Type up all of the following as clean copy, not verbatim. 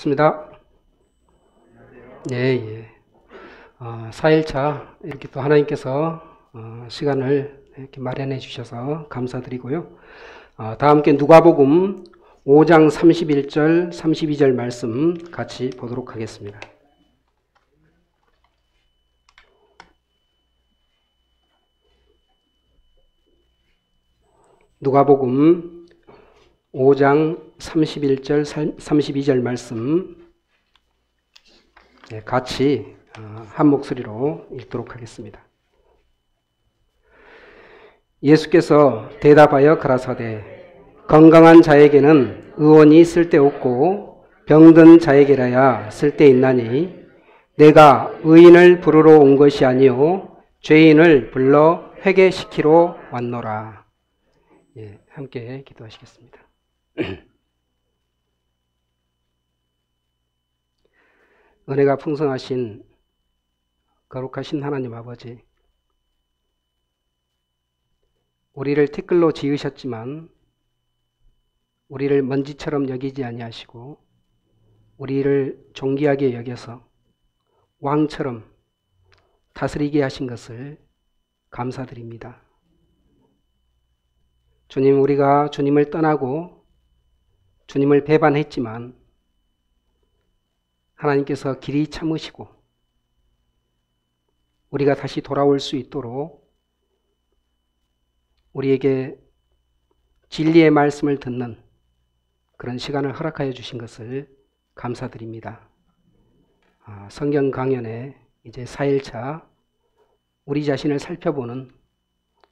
좋습니다. 예, 예. 4일차 이렇게 또 하나님께서 시간을 이렇게 마련해 주셔서 감사드리고요. 다 함께 누가복음 5장 31절, 32절 말씀 같이 보도록 하겠습니다. 누가복음 5장 31절, 32절 말씀 같이 한 목소리로 읽도록 하겠습니다. 예수께서 대답하여 가라사대 건강한 자에게는 의원이 쓸데없고 병든 자에게라야 쓸데있나니 내가 의인을 부르러 온 것이 아니요 죄인을 불러 회개시키러 왔노라. 예, 함께 기도하시겠습니다. 은혜가 풍성하신 거룩하신 하나님 아버지, 우리를 티끌로 지으셨지만 우리를 먼지처럼 여기지 아니하시고 우리를 존귀하게 여겨서 왕처럼 다스리게 하신 것을 감사드립니다. 주님, 우리가 주님을 떠나고 주님을 배반했지만 하나님께서 길이 참으시고 우리가 다시 돌아올 수 있도록 우리에게 진리의 말씀을 듣는 그런 시간을 허락하여 주신 것을 감사드립니다. 성경 강연에 이제 4일차 우리 자신을 살펴보는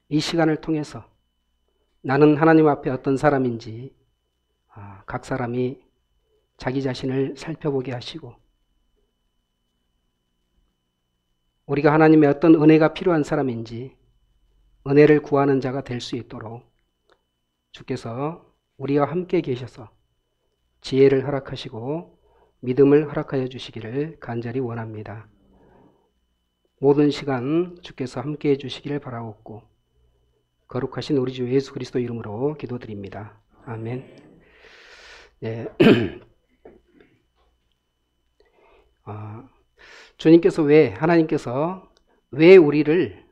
이 시간을 통해서 나는 하나님 앞에 어떤 사람인지 각 사람이 자기 자신을 살펴보게 하시고 우리가 하나님의 어떤 은혜가 필요한 사람인지 은혜를 구하는 자가 될 수 있도록 주께서 우리와 함께 계셔서 지혜를 허락하시고 믿음을 허락하여 주시기를 간절히 원합니다. 모든 시간 주께서 함께 해주시기를 바라옵고 거룩하신 우리 주 예수 그리스도 이름으로 기도드립니다. 아멘. 네. 주님께서 하나님께서 왜 우리를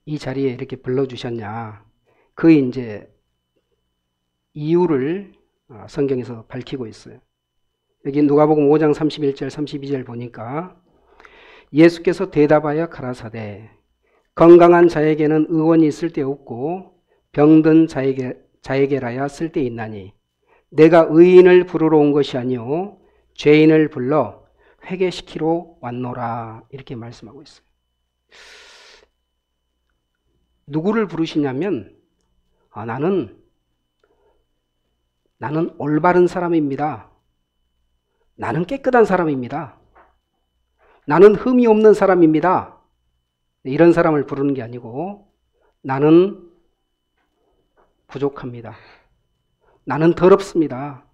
이 자리에 이렇게 불러주셨냐, 그 이제 이유를 성경에서 밝히고 있어요. 여기 누가복음 5장 31절 32절 보니까 예수께서 대답하여 가라사대 건강한 자에게는 의원이 쓸데없고 병든 자에게라야 쓸데있나니 내가 의인을 부르러 온 것이 아니요 죄인을 불러 회개시키러 왔노라. 이렇게 말씀하고 있어요. 누구를 부르시냐면 나는 올바른 사람입니다. 나는 깨끗한 사람입니다. 나는 흠이 없는 사람입니다. 이런 사람을 부르는 게 아니고 나는 부족합니다. 나는 더럽습니다.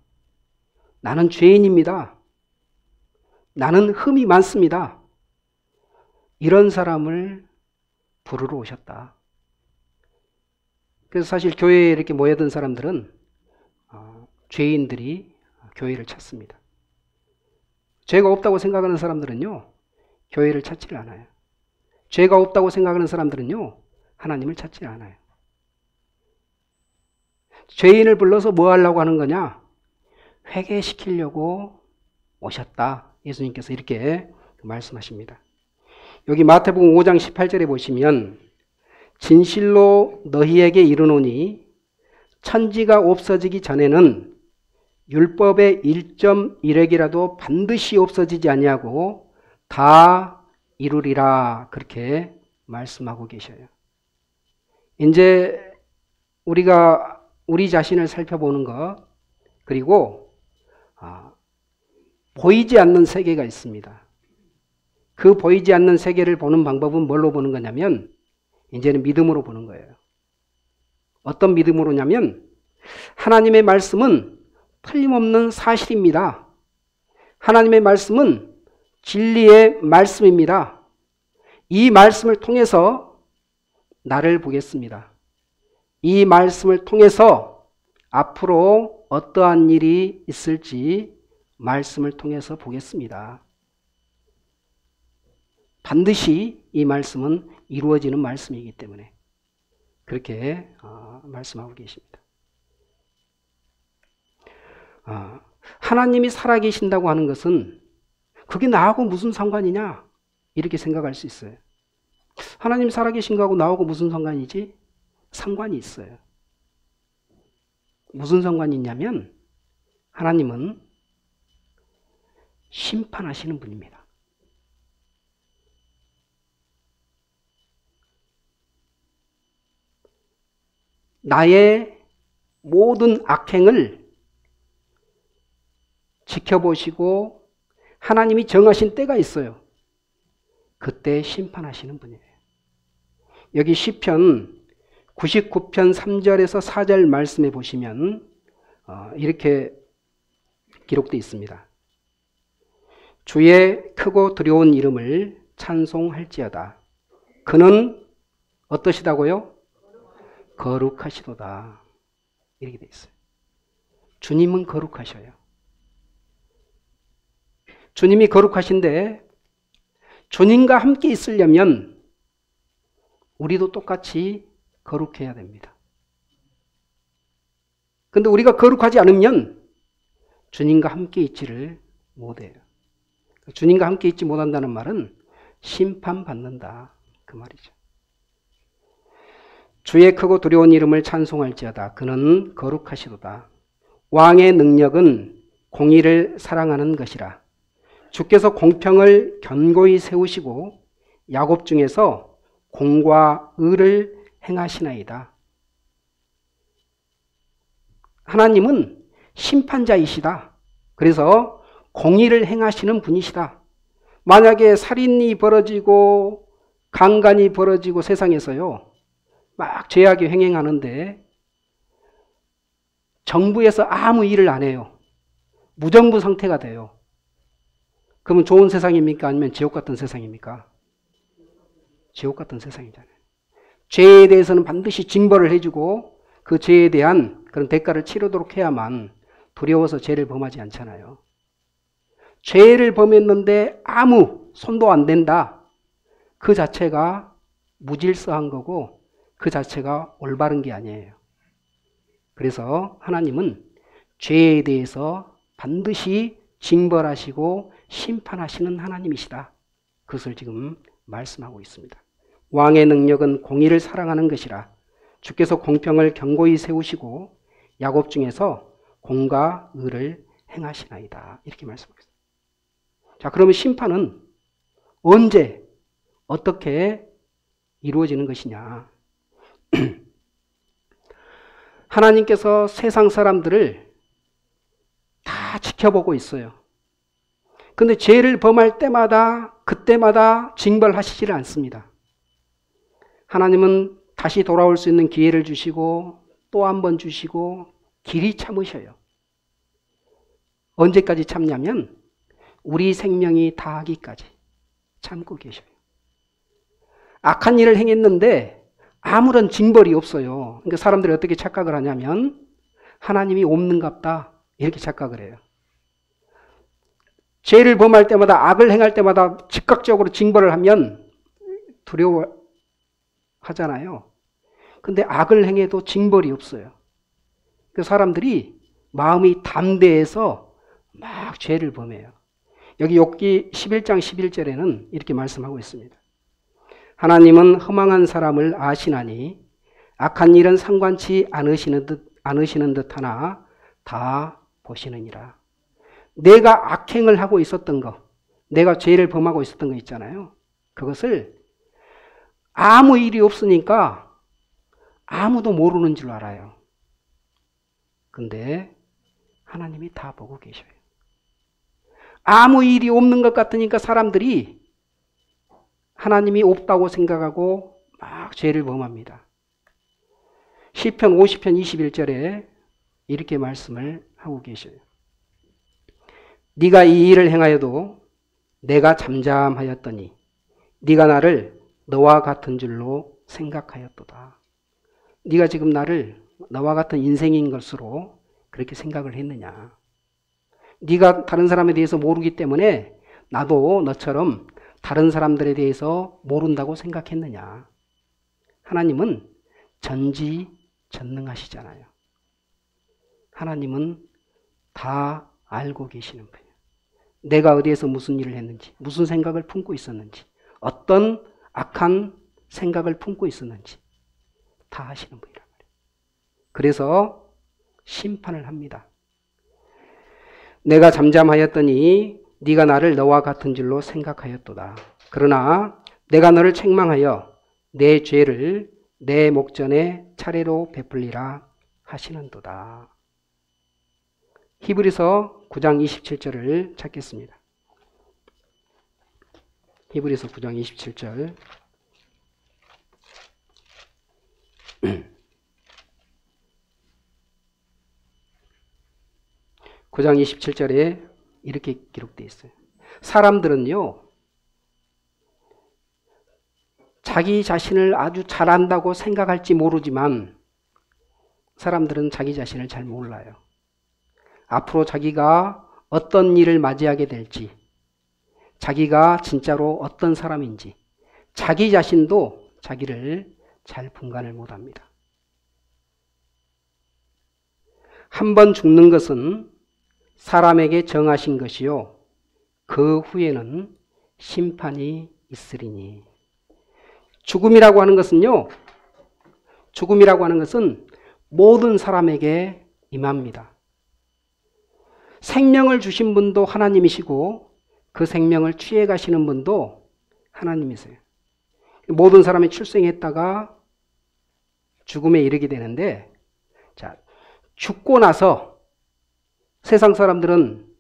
나는 죄인입니다. 나는 흠이 많습니다. 이런 사람을 부르러 오셨다. 그래서 사실 교회에 이렇게 모여든 사람들은 죄인들이 교회를 찾습니다. 죄가 없다고 생각하는 사람들은요, 교회를 찾지를 않아요. 죄가 없다고 생각하는 사람들은요, 하나님을 찾지 않아요. 죄인을 불러서 뭐 하려고 하는 거냐? 회개시키려고 오셨다. 예수님께서 이렇게 말씀하십니다. 여기 마태복음 5장 18절에 보시면 진실로 너희에게 이르노니 천지가 없어지기 전에는 율법의 1.1획이라도 반드시 없어지지 아니하고 다 이루리라. 그렇게 말씀하고 계셔요. 이제 우리가 우리 자신을 살펴보는 것, 그리고 보이지 않는 세계가 있습니다. 그 보이지 않는 세계를 보는 방법은 뭘로 보는 거냐면 이제는 믿음으로 보는 거예요. 어떤 믿음으로냐면 하나님의 말씀은 틀림없는 사실입니다. 하나님의 말씀은 진리의 말씀입니다. 이 말씀을 통해서 나를 보겠습니다. 이 말씀을 통해서 앞으로 어떠한 일이 있을지 말씀을 통해서 보겠습니다. 반드시 이 말씀은 이루어지는 말씀이기 때문에 그렇게 말씀하고 계십니다. 하나님이 살아계신다고 하는 것은 그게 나하고 무슨 상관이냐 이렇게 생각할 수 있어요. 하나님 살아계신 거하고 나하고 무슨 상관이지? 상관이 있어요. 무슨 상관이 있냐면 하나님은 심판하시는 분입니다. 나의 모든 악행을 지켜보시고 하나님이 정하신 때가 있어요. 그때 심판하시는 분이에요. 여기 시편 99편 3절에서 4절 말씀에 보시면 이렇게 기록되어 있습니다. 주의 크고 두려운 이름을 찬송할지어다. 그는 어떠시다고요? 거룩하시도다. 이렇게 되어 있어요. 주님은 거룩하셔요. 주님이 거룩하신데 주님과 함께 있으려면 우리도 똑같이 거룩해야 됩니다. 그런데 우리가 거룩하지 않으면 주님과 함께 있지를 못해요. 주님과 함께 있지 못한다는 말은 심판받는다 그 말이죠. 주의 크고 두려운 이름을 찬송할지어다. 그는 거룩하시도다. 왕의 능력은 공의를 사랑하는 것이라. 주께서 공평을 견고히 세우시고 야곱 중에서 공과 의를 행하시나이다. 하나님은 심판자이시다. 그래서 공의를 행하시는 분이시다. 만약에 살인이 벌어지고 강간이 벌어지고 세상에서요, 막 죄악이 횡행하는데 정부에서 아무 일을 안 해요. 무정부 상태가 돼요. 그러면 좋은 세상입니까? 아니면 지옥 같은 세상입니까? 지옥 같은 세상이잖아요. 죄에 대해서는 반드시 징벌을 해주고 그 죄에 대한 그런 대가를 치르도록 해야만 두려워서 죄를 범하지 않잖아요. 죄를 범했는데 아무 손도 안 댄다. 그 자체가 무질서한 거고 그 자체가 올바른 게 아니에요. 그래서 하나님은 죄에 대해서 반드시 징벌하시고 심판하시는 하나님이시다. 그것을 지금 말씀하고 있습니다. 왕의 능력은 공의를 사랑하는 것이라. 주께서 공평을 견고히 세우시고 야곱 중에서 공과 의를 행하시나이다. 이렇게 말씀하고 있습니다. 자, 그러면 심판은 언제 어떻게 이루어지는 것이냐? 하나님께서 세상 사람들을 다 지켜보고 있어요. 근데 죄를 범할 때마다 그때마다 징벌하시지를 않습니다. 하나님은 다시 돌아올 수 있는 기회를 주시고 또 한 번 주시고 길이 참으셔요. 언제까지 참냐면 우리 생명이 다하기까지 참고 계셔요. 악한 일을 행했는데 아무런 징벌이 없어요. 그러니까 사람들이 어떻게 착각을 하냐면 하나님이 없는갑다 이렇게 착각을 해요. 죄를 범할 때마다 악을 행할 때마다 즉각적으로 징벌을 하면 두려워하잖아요. 근데 악을 행해도 징벌이 없어요. 그 사람들이 마음이 담대해서 막 죄를 범해요. 여기 욥기 11장 11절에는 이렇게 말씀하고 있습니다. 하나님은 허망한 사람을 아시나니 악한 일은 상관치 않으시는 듯 하나 다 보시느니라. 내가 악행을 하고 있었던 거, 내가 죄를 범하고 있었던 거 있잖아요. 그것을 아무 일이 없으니까 아무도 모르는 줄 알아요. 근데 하나님이 다 보고 계셔요. 아무 일이 없는 것 같으니까 사람들이 하나님이 없다고 생각하고 막 죄를 범합니다. 시편 50편 21절에 이렇게 말씀을 하고 계셔요. 네가 이 일을 행하여도 내가 잠잠하였더니 네가 나를 너와 같은 줄로 생각하였도다. 네가 지금 나를 너와 같은 인생인 것으로 그렇게 생각을 했느냐. 네가 다른 사람에 대해서 모르기 때문에 나도 너처럼 다른 사람들에 대해서 모른다고 생각했느냐. 하나님은 전지전능하시잖아요. 하나님은 다 알고 계시는 분이에요. 내가 어디에서 무슨 일을 했는지, 무슨 생각을 품고 있었는지, 어떤 악한 생각을 품고 있었는지 다 아시는 분이란 말이에요. 그래서 심판을 합니다. 내가 잠잠하였더니 네가 나를 너와 같은 줄로 생각하였도다. 그러나 내가 너를 책망하여 내 죄를 내 목전에 차례로 베풀리라 하시는도다. 히브리서 9장 27절을 찾겠습니다. 히브리서 9장 27절. (9장 27절에) 이렇게 기록되어 있어요. 사람들은요, 자기 자신을 아주 잘한다고 생각할지 모르지만 사람들은 자기 자신을 잘 몰라요. 앞으로 자기가 어떤 일을 맞이하게 될지, 자기가 진짜로 어떤 사람인지, 자기 자신도 자기를 잘 분간을 못합니다. 한 번 죽는 것은 사람에게 정하신 것이요 그 후에는 심판이 있으리니. 죽음이라고 하는 것은요, 죽음이라고 하는 것은 모든 사람에게 임합니다. 생명을 주신 분도 하나님이시고 그 생명을 취해 가시는 분도 하나님이세요. 모든 사람이 출생했다가 죽음에 이르게 되는데, 자, 죽고 나서 세상 사람들은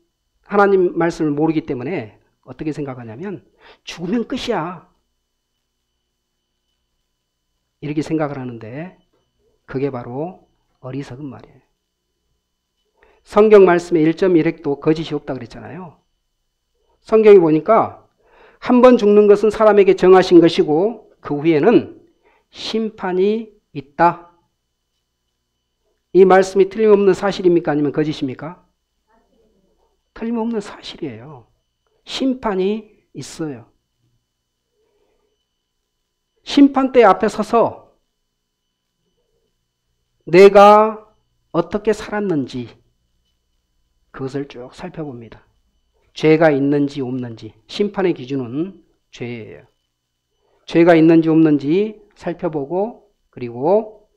하나님 말씀을 모르기 때문에 어떻게 생각하냐면 죽으면 끝이야, 이렇게 생각을 하는데 그게 바로 어리석은 말이에요. 성경 말씀에 1.1핵도 거짓이 없다 그랬잖아요. 성경에 보니까 한 번 죽는 것은 사람에게 정하신 것이고 그 후에는 심판이 있다. 이 말씀이 틀림없는 사실입니까? 아니면 거짓입니까? 틀림없는 사실이에요. 심판이 있어요. 심판대 앞에 서서 내가 어떻게 살았는지 그것을 쭉 살펴봅니다. 죄가 있는지 없는지. 심판의 기준은 죄예요. 죄가 있는지 없는지 살펴보고, 그리고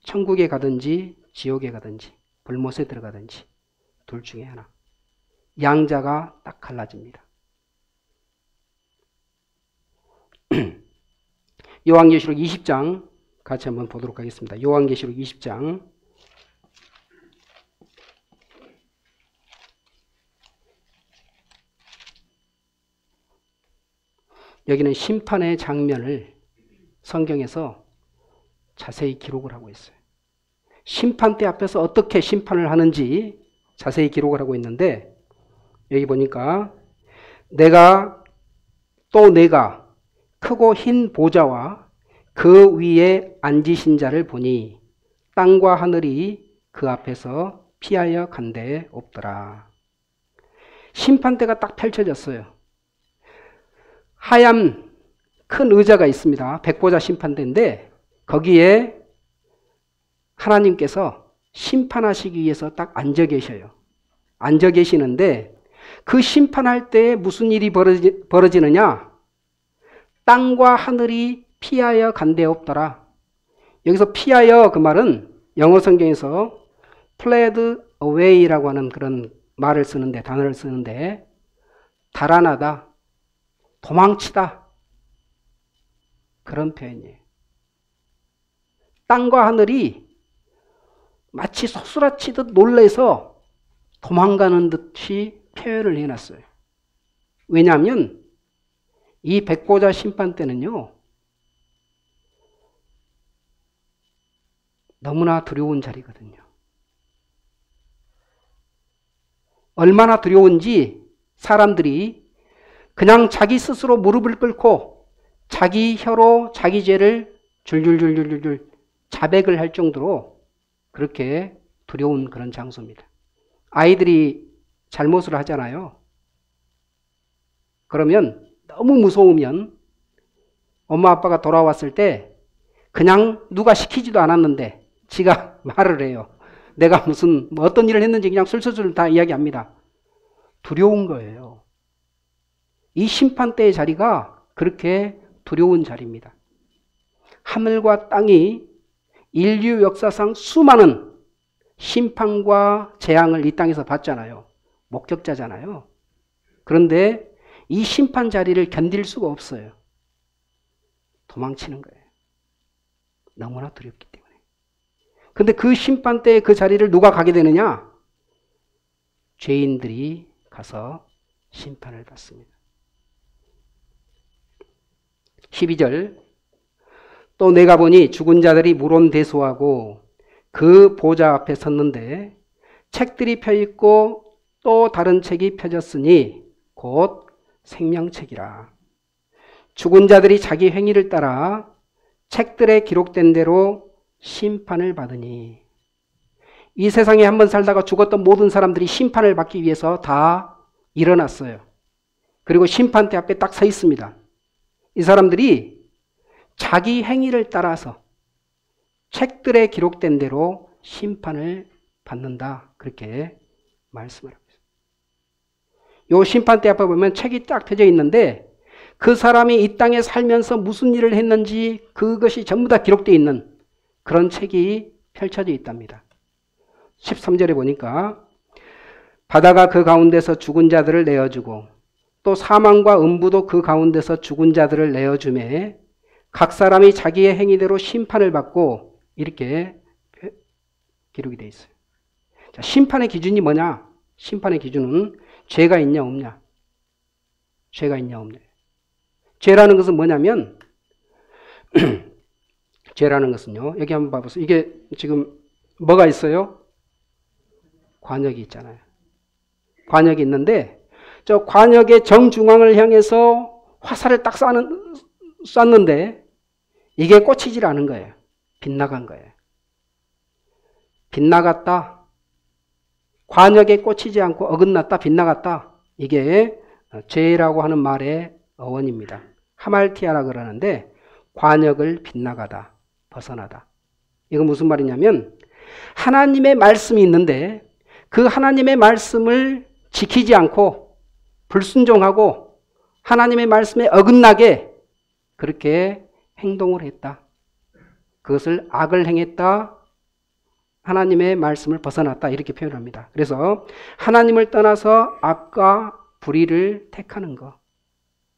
천국에 가든지 지옥에 가든지 불못에 들어가든지 둘 중에 하나. 양자가 딱 갈라집니다. 요한계시록 20장 같이 한번 보도록 하겠습니다. 요한계시록 20장. 여기는 심판의 장면을 성경에서 자세히 기록을 하고 있어요. 심판대 앞에서 어떻게 심판을 하는지 자세히 기록을 하고 있는데, 여기 보니까 내가 크고 흰 보좌와 그 위에 앉으신 자를 보니 땅과 하늘이 그 앞에서 피하여 간데 없더라. 심판대가 딱 펼쳐졌어요. 하얀 큰 의자가 있습니다. 백보자 심판대인데 거기에 하나님께서 심판하시기 위해서 딱 앉아 계셔요. 앉아 계시는데 그 심판할 때 무슨 일이 벌어지느냐? 땅과 하늘이 피하여 간데 없더라. 여기서 피하여, 그 말은 영어 성경에서 fled away라고 하는 그런 말을 쓰는데, 단어를 쓰는데, 달아나다, 도망치다, 그런 표현이에요. 땅과 하늘이 마치 소스라치듯 놀라서 도망가는 듯이 표현을 해놨어요. 왜냐하면 이 백보자 심판 때는요, 너무나 두려운 자리거든요. 얼마나 두려운지 사람들이 그냥 자기 스스로 무릎을 꿇고 자기 혀로 자기 죄를 줄줄줄줄줄 자백을 할 정도로 그렇게 두려운 그런 장소입니다. 아이들이 잘못을 하잖아요. 그러면 너무 무서우면 엄마 아빠가 돌아왔을 때 그냥 누가 시키지도 않았는데 지가 말을 해요. 내가 무슨 뭐 어떤 일을 했는지 그냥 술술 다 이야기합니다. 두려운 거예요. 이 심판대의 자리가 그렇게 두려운 자리입니다. 하늘과 땅이 인류 역사상 수많은 심판과 재앙을 이 땅에서 봤잖아요. 목격자잖아요. 그런데 이 심판 자리를 견딜 수가 없어요. 도망치는 거예요. 너무나 두렵기 때문에. 근데 그 심판 때의 그 자리를 누가 가게 되느냐? 죄인들이 가서 심판을 받습니다. 12절 또 내가 보니 죽은 자들이 물온대소하고 그 보좌 앞에 섰는데 책들이 펴있고 또 다른 책이 펴졌으니 곧 생명책이라. 죽은 자들이 자기 행위를 따라 책들에 기록된 대로 심판을 받으니. 이 세상에 한번 살다가 죽었던 모든 사람들이 심판을 받기 위해서 다 일어났어요. 그리고 심판대 앞에 딱 서 있습니다. 이 사람들이 자기 행위를 따라서 책들에 기록된 대로 심판을 받는다. 그렇게 말씀을 하고 있습니다. 요 심판대 앞에 보면 책이 딱 펴져 있는데 그 사람이 이 땅에 살면서 무슨 일을 했는지 그것이 전부 다 기록되어 있는 그런 책이 펼쳐져 있답니다. 13절에 보니까 바다가 그 가운데서 죽은 자들을 내어주고 또 사망과 음부도 그 가운데서 죽은 자들을 내어주매 각 사람이 자기의 행위대로 심판을 받고 이렇게 기록이 되어 있어요. 자, 심판의 기준이 뭐냐? 심판의 기준은 죄가 있냐 없냐? 죄가 있냐 없냐? 죄라는 것은 뭐냐면 죄라는 것은요. 여기 한번 봐보세요. 이게 지금 뭐가 있어요? 관역이 있잖아요. 관역이 있는데 저 관역의 정중앙을 향해서 화살을 딱 쐈는데 이게 꽂히질 않은 거예요. 빗나간 거예요. 빗나갔다. 관역에 꽂히지 않고 어긋났다. 빗나갔다. 이게 죄라고 하는 말의 어원입니다. 하말티아라 그러는데 관역을 빗나가다. 벗어나다. 이건 무슨 말이냐면 하나님의 말씀이 있는데 그 하나님의 말씀을 지키지 않고 불순종하고 하나님의 말씀에 어긋나게 그렇게 행동을 했다. 그것을 악을 행했다. 하나님의 말씀을 벗어났다. 이렇게 표현합니다. 그래서 하나님을 떠나서 악과 불의를 택하는 것.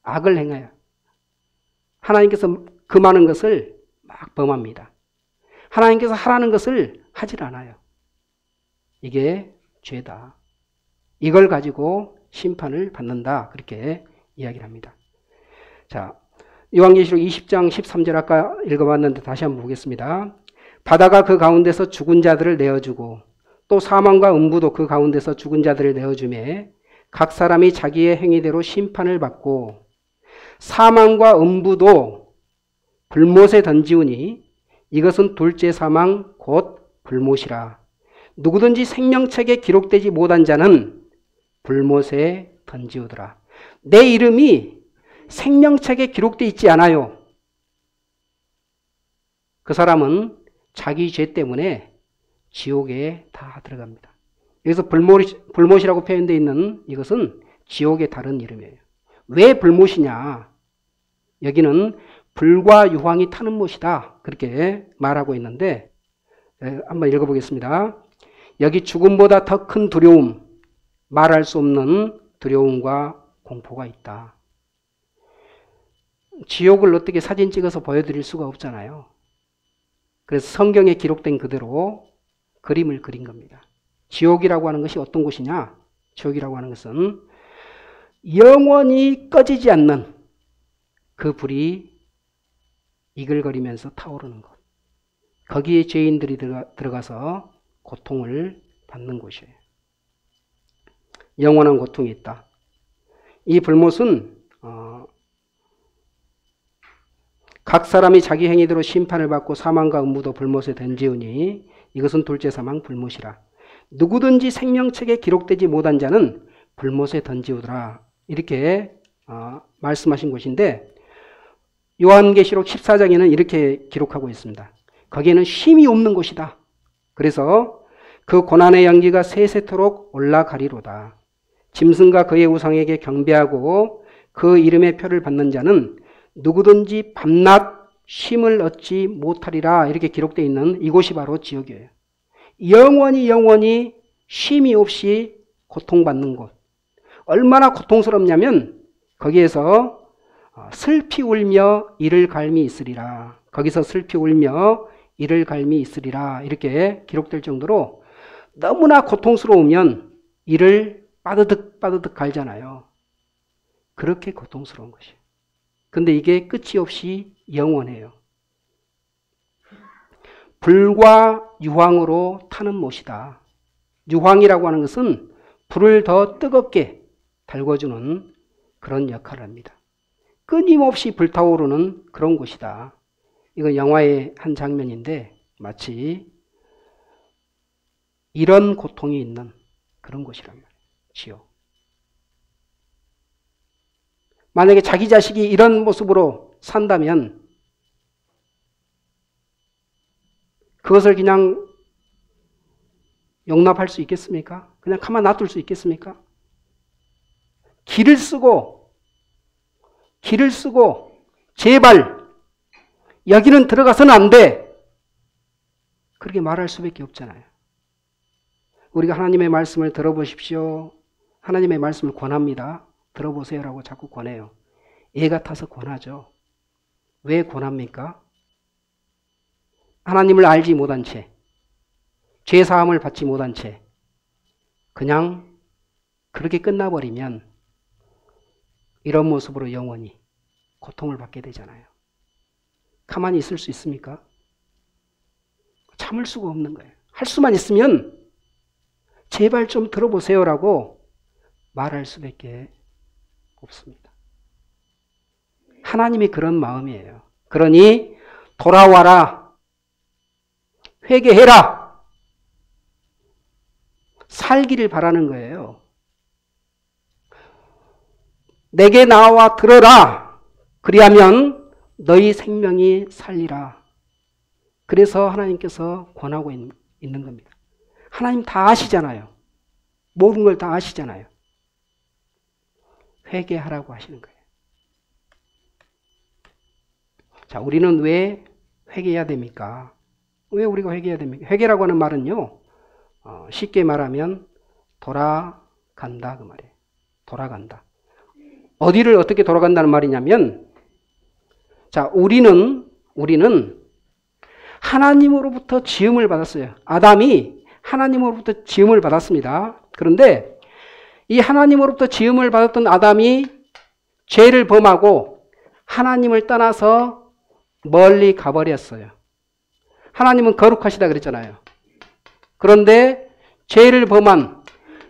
악을 행해요. 하나님께서 금하는 것을 막 범합니다. 하나님께서 하라는 것을 하질 않아요. 이게 죄다. 이걸 가지고 심판을 받는다. 그렇게 이야기를 합니다. 자, 요한계시록 20장 13절 아까 읽어봤는데 다시 한번 보겠습니다. 바다가 그 가운데서 죽은 자들을 내어주고 또 사망과 음부도 그 가운데서 죽은 자들을 내어주매 각 사람이 자기의 행위대로 심판을 받고 사망과 음부도 불못에 던지우니 이것은 둘째 사망 곧 불못이라. 누구든지 생명책에 기록되지 못한 자는 불못에 던지우더라. 내 이름이 생명책에 기록되어 있지 않아요. 그 사람은 자기 죄 때문에 지옥에 다 들어갑니다. 여기서 불못이라고 표현되어 있는 이것은 지옥의 다른 이름이에요. 왜 불못이냐? 여기는 불과 유황이 타는 못이다. 그렇게 말하고 있는데 한번 읽어보겠습니다. 여기 죽음보다 더 큰 두려움, 말할 수 없는 두려움과 공포가 있다. 지옥을 어떻게 사진 찍어서 보여드릴 수가 없잖아요. 그래서 성경에 기록된 그대로 그림을 그린 겁니다. 지옥이라고 하는 것이 어떤 곳이냐? 지옥이라고 하는 것은 영원히 꺼지지 않는 그 불이 이글거리면서 타오르는 곳. 거기에 죄인들이 들어가서 고통을 받는 곳이에요. 영원한 고통이 있다. 이 불못은 각 사람이 자기 행위대로 심판을 받고 사망과 음부도 불못에 던지우니 이것은 둘째 사망 불못이라. 누구든지 생명책에 기록되지 못한 자는 불못에 던지우더라. 이렇게 말씀하신 것인데 요한계시록 14장에는 이렇게 기록하고 있습니다. 거기에는 쉼이 없는 곳이다. 그래서 그 고난의 연기가 세세토록 올라가리로다. 짐승과 그의 우상에게 경배하고 그 이름의 표를 받는 자는 누구든지 밤낮 쉼을 얻지 못하리라. 이렇게 기록되어 있는 이곳이 바로 지옥이에요. 영원히 쉼이 없이 고통받는 곳. 얼마나 고통스럽냐면 거기에서 슬피 울며 이를 갈미 있으리라. 거기서 슬피 울며 이를 갈미 있으리라. 이렇게 기록될 정도로 너무나 고통스러우면 이를 빠드득 갈잖아요. 그렇게 고통스러운 것이에요. 근데 이게 끝이 없이 영원해요. 불과 유황으로 타는 못이다. 유황이라고 하는 것은 불을 더 뜨겁게 달궈주는 그런 역할을 합니다. 끊임없이 불타오르는 그런 곳이다. 이건 영화의 한 장면인데 마치 이런 고통이 있는 그런 곳이란 말이에요. 지옥. 만약에 자기 자식이 이런 모습으로 산다면 그것을 그냥 용납할 수 있겠습니까? 그냥 가만 놔둘 수 있겠습니까? 길을 쓰고 제발 여기는 들어가서는 안 돼. 그렇게 말할 수밖에 없잖아요. 우리가 하나님의 말씀을 들어보십시오. 하나님의 말씀을 권합니다. 들어보세요라고 자꾸 권해요. 애 같아서 권하죠. 왜 권합니까? 하나님을 알지 못한 채, 죄사함을 받지 못한 채 그냥 그렇게 끝나버리면 이런 모습으로 영원히 고통을 받게 되잖아요. 가만히 있을 수 있습니까? 참을 수가 없는 거예요. 할 수만 있으면 제발 좀 들어보세요라고 말할 수밖에 없습니다. 하나님이 그런 마음이에요. 그러니 돌아와라. 회개해라. 살기를 바라는 거예요. 내게 나와 들어라. 그리하면 너희 생명이 살리라. 그래서 하나님께서 권하고 있는 겁니다. 하나님 다 아시잖아요. 모든 걸 다 아시잖아요. 회개하라고 하시는 거예요. 자, 우리는 왜 회개해야 됩니까? 왜 우리가 회개해야 됩니까? 회개라고 하는 말은요, 쉽게 말하면 돌아간다 그 말이에요. 돌아간다. 어디를 어떻게 돌아간다는 말이냐면, 자, 우리는 하나님으로부터 지음을 받았어요. 아담이 하나님으로부터 지음을 받았습니다. 그런데 이 하나님으로부터 지음을 받았던 아담이 죄를 범하고 하나님을 떠나서 멀리 가버렸어요. 하나님은 거룩하시다 그랬잖아요. 그런데 죄를 범한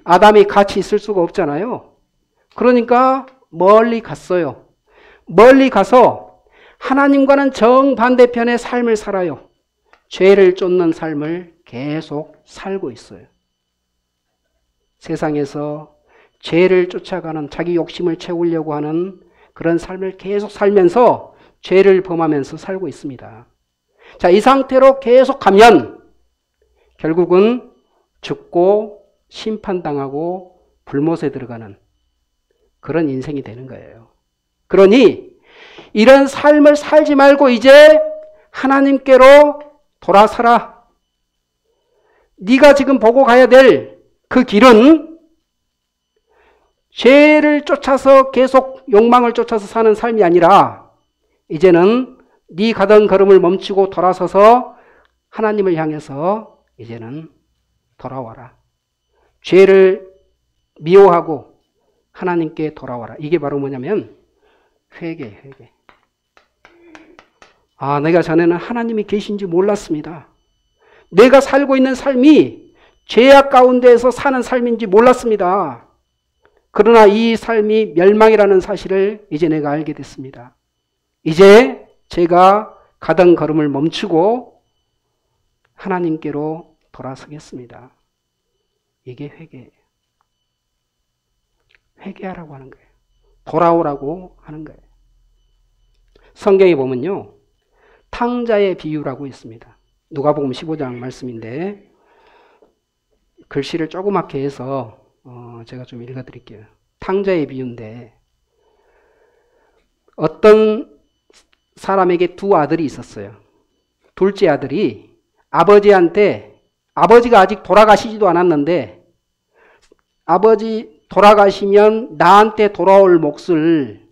아담이 같이 있을 수가 없잖아요. 그러니까 멀리 갔어요. 멀리 가서 하나님과는 정반대편의 삶을 살아요. 죄를 쫓는 삶을 계속 살고 있어요. 세상에서 죄를 쫓아가는 자기 욕심을 채우려고 하는 그런 삶을 계속 살면서 죄를 범하면서 살고 있습니다. 자, 이 상태로 계속 가면 결국은 죽고 심판당하고 불못에 들어가는 그런 인생이 되는 거예요. 그러니 이런 삶을 살지 말고 이제 하나님께로 돌아서라. 네가 지금 보고 가야 될 그 길은 죄를 쫓아서 계속 욕망을 쫓아서 사는 삶이 아니라 이제는 네 가던 걸음을 멈추고 돌아서서 하나님을 향해서 이제는 돌아와라. 죄를 미워하고 하나님께 돌아와라. 이게 바로 뭐냐면 회개. 아, 내가 전에는 하나님이 계신지 몰랐습니다. 내가 살고 있는 삶이 죄악 가운데에서 사는 삶인지 몰랐습니다. 그러나 이 삶이 멸망이라는 사실을 이제 내가 알게 됐습니다. 이제 제가 가던 걸음을 멈추고 하나님께로 돌아서겠습니다. 이게 회개예요. 회개하라고 하는 거예요. 돌아오라고 하는 거예요. 성경에 보면요. 탕자의 비유라고 있습니다. 누가복음 15장 말씀인데 글씨를 조그맣게 해서 제가 좀 읽어드릴게요. 탕자의 비유인데 어떤 사람에게 두 아들이 있었어요. 둘째 아들이 아버지한테 아버지가 아직 돌아가시지도 않았는데 아버지 돌아가시면 나한테 돌아올 몫을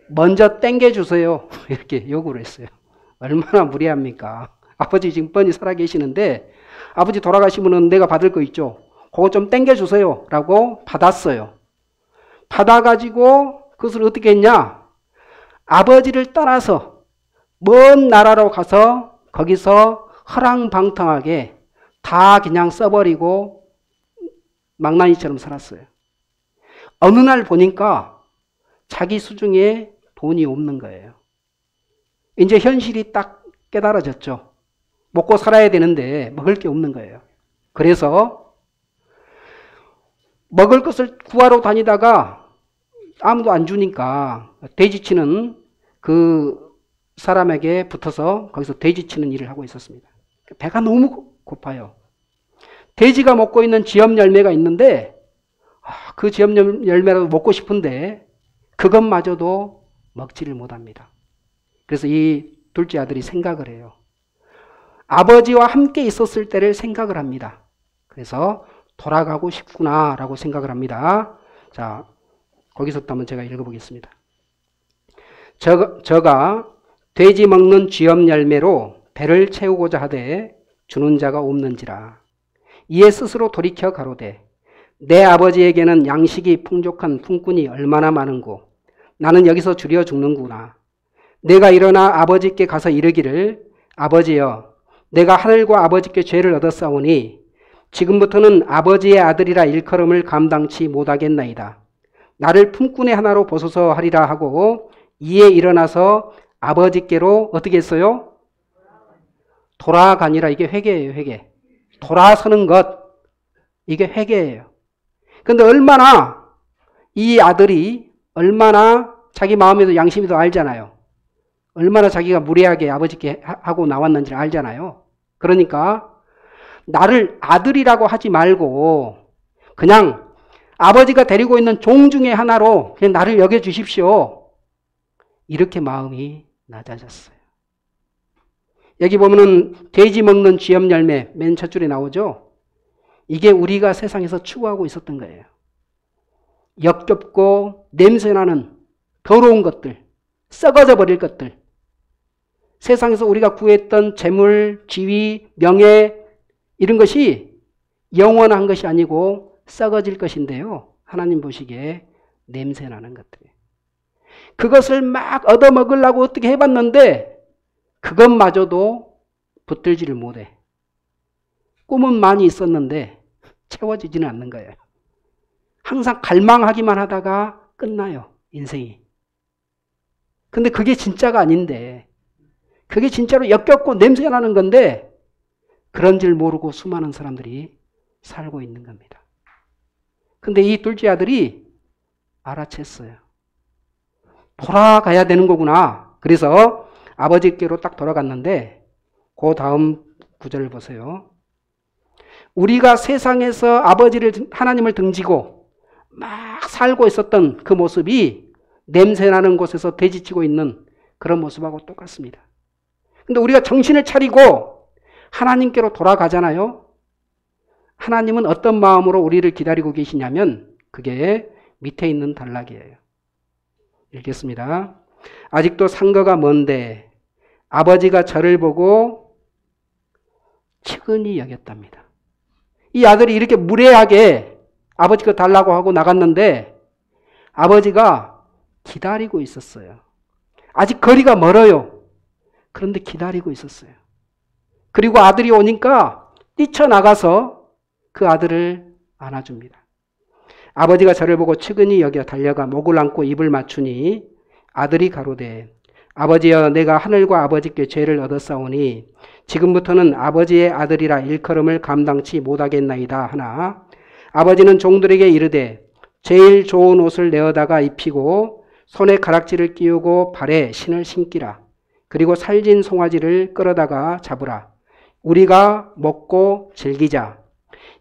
먼저 땡겨주세요. 이렇게 요구를 했어요. 얼마나 무례합니까? 아버지 지금 뻔히 살아계시는데 아버지 돌아가시면 내가 받을 거 있죠. 그거 좀 땡겨주세요. 라고 받았어요. 받아가지고 그것을 어떻게 했냐? 아버지를 따라서 먼 나라로 가서 거기서 허랑방탕하게 다 그냥 써버리고 망나니처럼 살았어요. 어느 날 보니까 자기 수중에 돈이 없는 거예요. 이제 현실이 딱 깨달아졌죠. 먹고 살아야 되는데 먹을 게 없는 거예요. 그래서 먹을 것을 구하러 다니다가 아무도 안 주니까 돼지치는 그 사람에게 붙어서 거기서 돼지치는 일을 하고 있었습니다. 배가 너무 고파요. 돼지가 먹고 있는 지엽 열매가 있는데 그 지엽 열매라도 먹고 싶은데 그것마저도 먹지를 못합니다. 그래서 이 둘째 아들이 생각을 해요. 아버지와 함께 있었을 때를 생각을 합니다. 그래서 돌아가고 싶구나라고 생각을 합니다. 자, 거기서부터 한번 제가 읽어보겠습니다. 저가 돼지 먹는 쥐염 열매로 배를 채우고자 하되 주는 자가 없는지라. 이에 스스로 돌이켜 가로되 내 아버지에게는 양식이 풍족한 품꾼이 얼마나 많은고 나는 여기서 줄여 죽는구나. 내가 일어나 아버지께 가서 이르기를 아버지여 내가 하늘과 아버지께 죄를 얻었사오니 지금부터는 아버지의 아들이라 일컬음을 감당치 못하겠나이다. 나를 품꾼의 하나로 보소서 하리라 하고 이에 일어나서 아버지께로 어떻게 했어요? 돌아가니라. 이게 회개예요. 회개. 돌아서는 것. 이게 회개예요. 그런데 얼마나 이 아들이 얼마나 자기 마음에도 양심이 더 알잖아요. 얼마나 자기가 무례하게 아버지께 하고 나왔는지를 알잖아요. 그러니까 나를 아들이라고 하지 말고 그냥 아버지가 데리고 있는 종 중에 하나로 그냥 나를 여겨주십시오. 이렇게 마음이 낮아졌어요. 여기 보면은 돼지 먹는 쥐염 열매 맨 첫 줄에 나오죠. 이게 우리가 세상에서 추구하고 있었던 거예요. 역겹고 냄새나는 더러운 것들, 썩어져 버릴 것들. 세상에서 우리가 구했던 재물, 지위, 명예 이런 것이 영원한 것이 아니고 썩어질 것인데요. 하나님 보시기에 냄새나는 것들이에요. 그것을 막 얻어먹으려고 어떻게 해봤는데 그것마저도 붙들지를 못해. 꿈은 많이 있었는데 채워지지는 않는 거예요. 항상 갈망하기만 하다가 끝나요. 인생이. 근데 그게 진짜가 아닌데 그게 진짜로 역겹고 냄새나는 건데 그런 줄 모르고 수많은 사람들이 살고 있는 겁니다. 근데 이 둘째 아들이 알아챘어요. 돌아가야 되는 거구나. 그래서 아버지께로 딱 돌아갔는데 그 다음 구절을 보세요. 우리가 세상에서 아버지를 하나님을 등지고 막 살고 있었던 그 모습이 냄새나는 곳에서 돼지치고 있는 그런 모습하고 똑같습니다. 근데 우리가 정신을 차리고 하나님께로 돌아가잖아요. 하나님은 어떤 마음으로 우리를 기다리고 계시냐면 그게 밑에 있는 단락이에요. 읽겠습니다. 아직도 상거가 먼데 아버지가 저를 보고 측은히 여겼답니다. 이 아들이 이렇게 무례하게 아버지가 달라고 하고 나갔는데 아버지가 기다리고 있었어요. 아직 거리가 멀어요. 그런데 기다리고 있었어요. 그리고 아들이 오니까 뛰쳐나가서 그 아들을 안아줍니다. 아버지가 저를 보고 측은히 여겨 달려가 목을 안고 입을 맞추니 아들이 가로되 아버지여 내가 하늘과 아버지께 죄를 얻었사오니 지금부터는 아버지의 아들이라 일컬음을 감당치 못하겠나이다 하나 아버지는 종들에게 이르되 제일 좋은 옷을 내어다가 입히고 손에 가락지를 끼우고 발에 신을 신기라. 그리고 살진 송아지를 끌어다가 잡으라. 우리가 먹고 즐기자.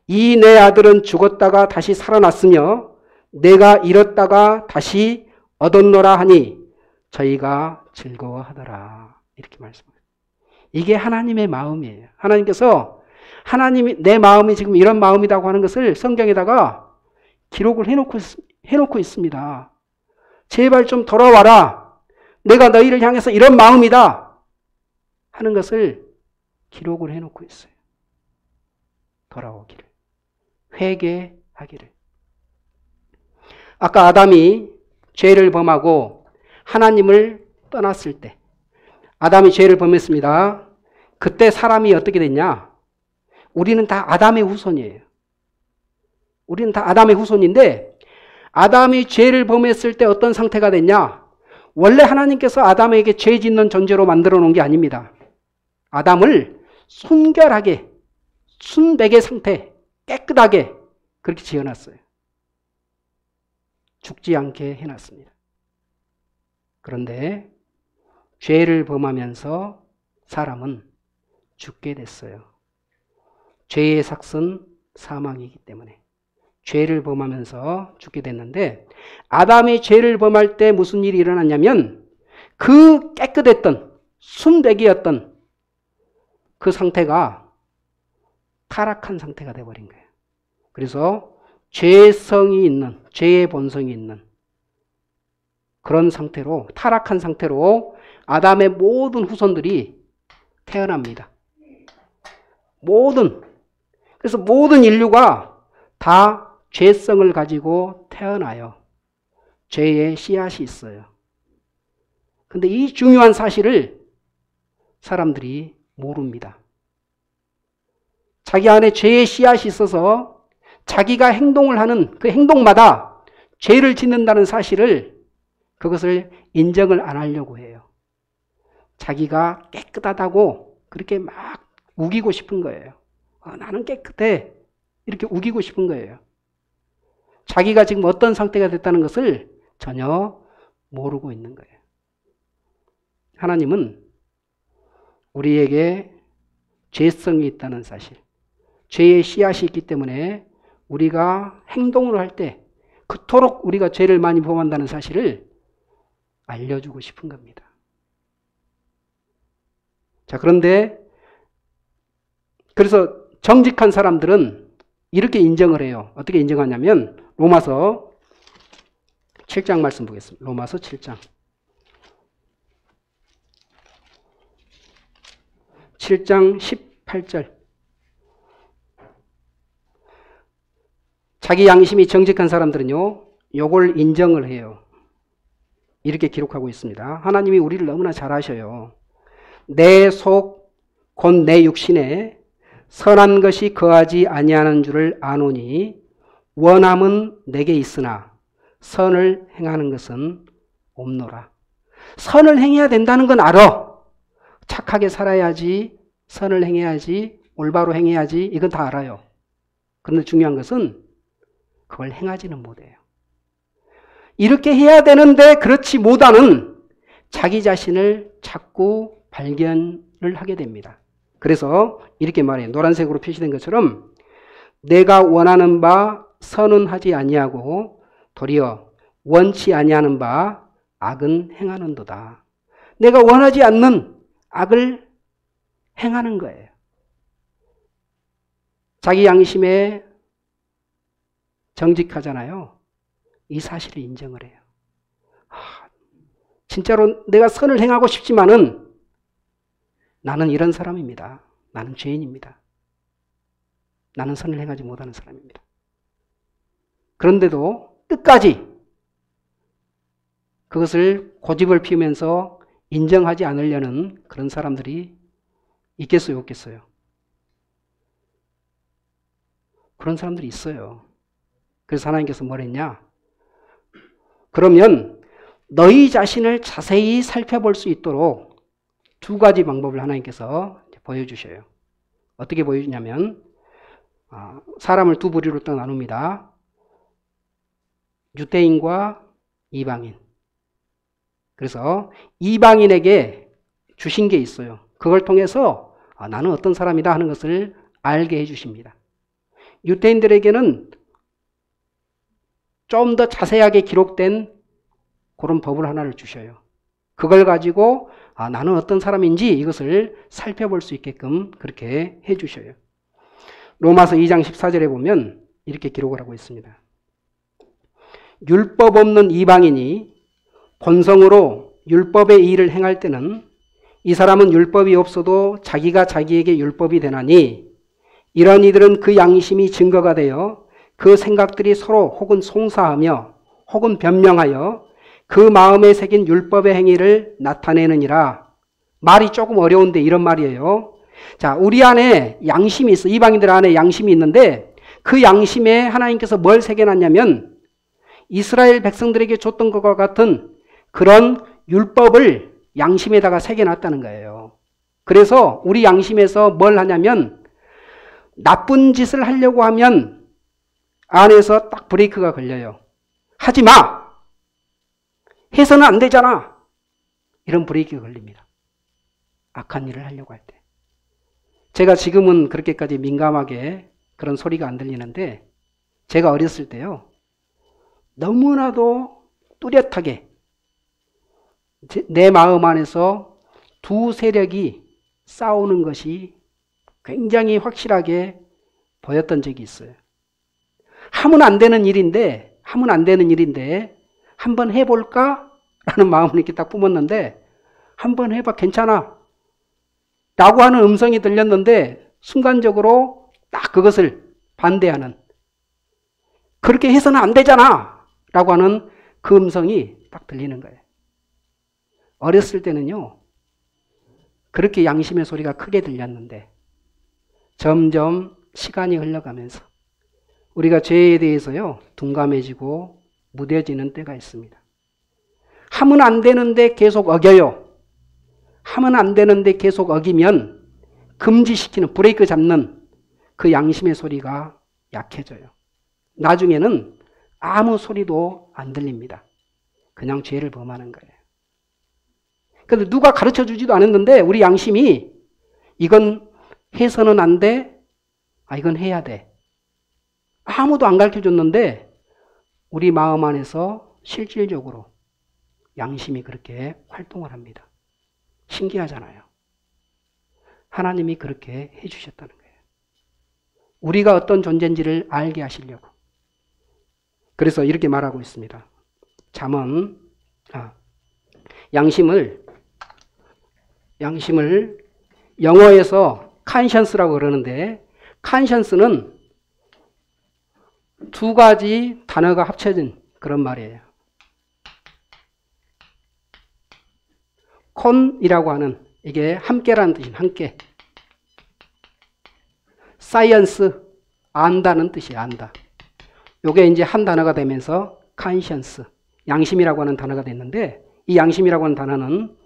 이 내 아들은 죽었다가 다시 살아났으며 내가 잃었다가 다시 얻었노라 하니 저희가 즐거워하더라. 이렇게 말씀합니다. 이게 하나님의 마음이에요. 하나님께서 하나님이 내 마음이 지금 이런 마음이라고 하는 것을 성경에다가 기록을 해놓고 있습니다. 제발 좀 돌아와라. 내가 너희를 향해서 이런 마음이다 하는 것을 기록을 해놓고 있어요. 돌아오기를. 회개하기를. 아까 아담이 죄를 범하고 하나님을 떠났을 때 아담이 죄를 범했습니다. 그때 사람이 어떻게 됐냐? 우리는 다 아담의 후손이에요. 우리는 다 아담의 후손인데 아담이 죄를 범했을 때 어떤 상태가 됐냐? 원래 하나님께서 아담에게 죄 짓는 존재로 만들어 놓은 게 아닙니다. 아담을 순결하게, 순백의 상태, 깨끗하게 그렇게 지어놨어요. 죽지 않게 해놨습니다. 그런데 죄를 범하면서 사람은 죽게 됐어요. 죄의 삭은 사망이기 때문에 죄를 범하면서 죽게 됐는데 아담이 죄를 범할 때 무슨 일이 일어났냐면 그 깨끗했던 순백이었던 그 상태가 타락한 상태가 되어버린 거예요. 그래서 죄성이 있는, 죄의 본성이 있는 그런 상태로, 타락한 상태로 아담의 모든 후손들이 태어납니다. 그래서 모든 인류가 다 죄성을 가지고 태어나요. 죄의 씨앗이 있어요. 근데 이 중요한 사실을 사람들이 모릅니다. 자기 안에 죄의 씨앗이 있어서 자기가 행동을 하는 그 행동마다 죄를 짓는다는 사실을 그것을 인정을 안 하려고 해요. 자기가 깨끗하다고 그렇게 막 우기고 싶은 거예요. 나는 깨끗해. 이렇게 우기고 싶은 거예요. 자기가 지금 어떤 상태가 됐다는 것을 전혀 모르고 있는 거예요. 하나님은 우리에게 죄성이 있다는 사실, 죄의 씨앗이 있기 때문에 우리가 행동을 할 때 그토록 우리가 죄를 많이 범한다는 사실을 알려주고 싶은 겁니다. 자, 그런데 그래서 정직한 사람들은 이렇게 인정을 해요. 어떻게 인정하냐면 로마서 7장 말씀 보겠습니다. 로마서 7장. 7장 18절. 자기 양심이 정직한 사람들은요, 요걸 인정을 해요. 이렇게 기록하고 있습니다. 하나님이 우리를 너무나 잘 아셔요. 내 속, 곧 내 육신에 선한 것이 거하지 아니하는 줄을 아노니 원함은 내게 있으나 선을 행하는 것은 없노라. 선을 행해야 된다는 건 알아. 착하게 살아야지, 선을 행해야지, 올바로 행해야지, 이건 다 알아요. 그런데 중요한 것은 그걸 행하지는 못해요. 이렇게 해야 되는데 그렇지 못하는 자기 자신을 자꾸 발견을 하게 됩니다. 그래서 이렇게 말해요. 노란색으로 표시된 것처럼 내가 원하는 바 선은 하지 아니하고 도리어 원치 아니하는 바 악은 행하는도다. 내가 원하지 않는 악을 행하는 거예요. 자기 양심에 정직하잖아요. 이 사실을 인정을 해요. 진짜로 내가 선을 행하고 싶지만은 나는 이런 사람입니다. 나는 죄인입니다. 나는 선을 행하지 못하는 사람입니다. 그런데도 끝까지 그것을 고집을 피우면서 인정하지 않으려는 그런 사람들이 있겠어요, 없겠어요? 그런 사람들이 있어요. 그래서 하나님께서 뭘 했냐? 그러면 너희 자신을 자세히 살펴볼 수 있도록 두 가지 방법을 하나님께서 보여주셔요. 어떻게 보여주냐면 사람을 두 부류로 딱 나눕니다. 유대인과 이방인. 그래서 이방인에게 주신 게 있어요. 그걸 통해서 나는 어떤 사람이다 하는 것을 알게 해주십니다. 유대인들에게는 좀 더 자세하게 기록된 그런 법을 하나를 주셔요. 그걸 가지고 나는 어떤 사람인지 이것을 살펴볼 수 있게끔 그렇게 해주셔요. 로마서 2장 14절에 보면 이렇게 기록을 하고 있습니다. 율법 없는 이방인이 본성으로 율법의 일을 행할 때는 이 사람은 율법이 없어도 자기가 자기에게 율법이 되나니 이런 이들은 그 양심이 증거가 되어 그 생각들이 서로 혹은 송사하며 혹은 변명하여 그 마음에 새긴 율법의 행위를 나타내느니라. 말이 조금 어려운데 이런 말이에요. 자, 우리 안에 양심이 있어. 이방인들 안에 양심이 있는데 그 양심에 하나님께서 뭘 새겨놨냐면 이스라엘 백성들에게 줬던 것과 같은 그런 율법을 양심에다가 새겨놨다는 거예요. 그래서 우리 양심에서 뭘 하냐면 나쁜 짓을 하려고 하면 안에서 딱 브레이크가 걸려요. 하지 마! 해서는 안 되잖아! 이런 브레이크가 걸립니다. 악한 일을 하려고 할 때. 제가 지금은 그렇게까지 민감하게 그런 소리가 안 들리는데 제가 어렸을 때요. 너무나도 뚜렷하게 내 마음 안에서 두 세력이 싸우는 것이 굉장히 확실하게 보였던 적이 있어요. 하면 안 되는 일인데 한번 해볼까? 라는 마음을 이렇게 딱 뿜었는데 한번 해봐 괜찮아 라고 하는 음성이 들렸는데 순간적으로 딱 그것을 반대하는 그렇게 해서는 안 되잖아 라고 하는 그 음성이 딱 들리는 거예요. 어렸을 때는요 그렇게 양심의 소리가 크게 들렸는데 점점 시간이 흘러가면서 우리가 죄에 대해서요 둔감해지고 무뎌지는 때가 있습니다. 하면 안 되는데 계속 어겨요. 하면 안 되는데 계속 어기면 금지시키는 브레이크 잡는 그 양심의 소리가 약해져요. 나중에는 아무 소리도 안 들립니다. 그냥 죄를 범하는 거예요. 그런데 누가 가르쳐 주지도 않았는데 우리 양심이 이건 해서는 안 돼. 이건 해야 돼. 아무도 안 가르쳐 줬는데 우리 마음 안에서 실질적으로 양심이 그렇게 활동을 합니다. 신기하잖아요. 하나님이 그렇게 해주셨다는 거예요. 우리가 어떤 존재인지를 알게 하시려고. 그래서 이렇게 말하고 있습니다. 잠언 양심을 영어에서 conscience라고 그러는데 conscience는 두 가지 단어가 합쳐진 그런 말이에요. con이라고 하는 이게 함께라는 뜻인 함께. science 안다는 뜻이에요. 안다. 이게 이제 한 단어가 되면서 conscience 양심이라고 하는 단어가 됐는데 이 양심이라고 하는 단어는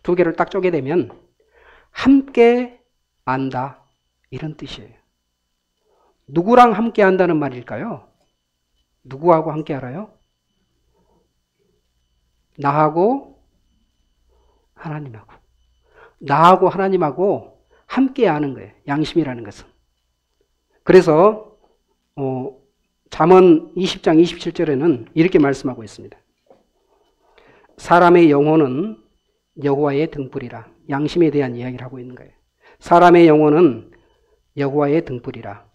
두 개를 딱 쪼개 되면 함께 안다 이런 뜻이에요. 누구랑 함께 한다는 말일까요? 누구하고 함께 알아요? 나하고 하나님하고. 나하고 하나님하고 함께 하는 거예요. 양심이라는 것은. 그래서 잠언 20장 27절에는 이렇게 말씀하고 있습니다. 사람의 영혼은 여호와의 등불이라. 양심에 대한 이야기를 하고 있는 거예요. 사람의 영혼은 여호와의 등불이라.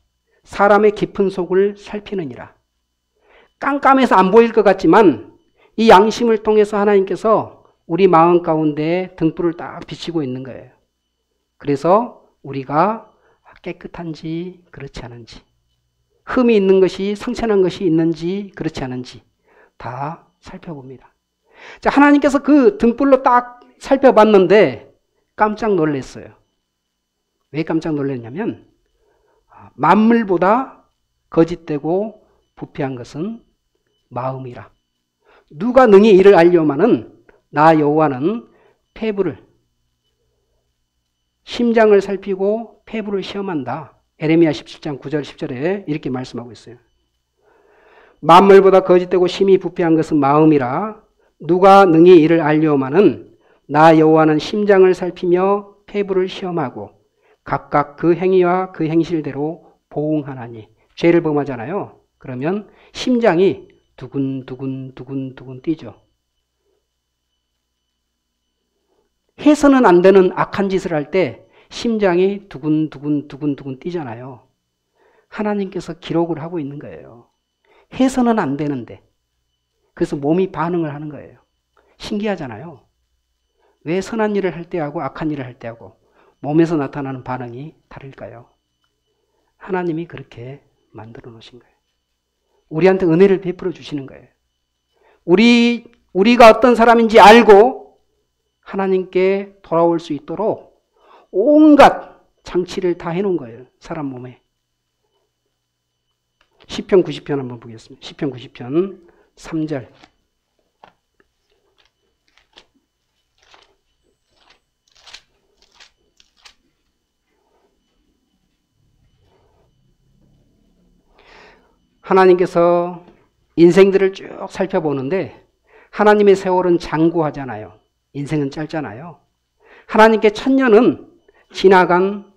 사람의 깊은 속을 살피느니라. 깜깜해서 안 보일 것 같지만 이 양심을 통해서 하나님께서 우리 마음 가운데 등불을 딱 비치고 있는 거예요. 그래서 우리가 깨끗한지 그렇지 않은지, 흠이 있는 것이 상처난 것이 있는지 그렇지 않은지 다 살펴봅니다. 자, 하나님께서 그 등불로 딱 살펴봤는데 깜짝 놀랐어요. 왜 깜짝 놀랐냐면 만물보다 거짓되고 부패한 것은 마음이라. 누가 능히 이를 알려마는 나 여호와는 폐부를 심장을 살피고 폐부를 시험한다. 에레미야 17장 9절 10절에 이렇게 말씀하고 있어요. 만물보다 거짓되고 심히 부패한 것은 마음이라 누가 능히 이를 알려오마는 나 여호와는 심장을 살피며 폐부를 시험하고 각각 그 행위와 그 행실대로 보응하나니. 죄를 범하잖아요. 그러면 심장이 두근두근 뛰죠. 해서는 안 되는 악한 짓을 할 때 심장이 두근두근 뛰잖아요. 하나님께서 기록을 하고 있는 거예요. 해서는 안 되는데. 그래서 몸이 반응을 하는 거예요. 신기하잖아요. 왜 선한 일을 할 때하고 악한 일을 할 때하고 몸에서 나타나는 반응이 다를까요? 하나님이 그렇게 만들어 놓으신 거예요. 우리한테 은혜를 베풀어 주시는 거예요. 우리가 어떤 사람인지 알고 하나님께 돌아올 수 있도록 온갖 장치를 다 해놓은 거예요. 사람 몸에. 시편 90편 한번 보겠습니다. 시편 90편 3절. 하나님께서 인생들을 쭉 살펴보는데 하나님의 세월은 장구하잖아요. 인생은 짧잖아요. 하나님께 천년은 지나간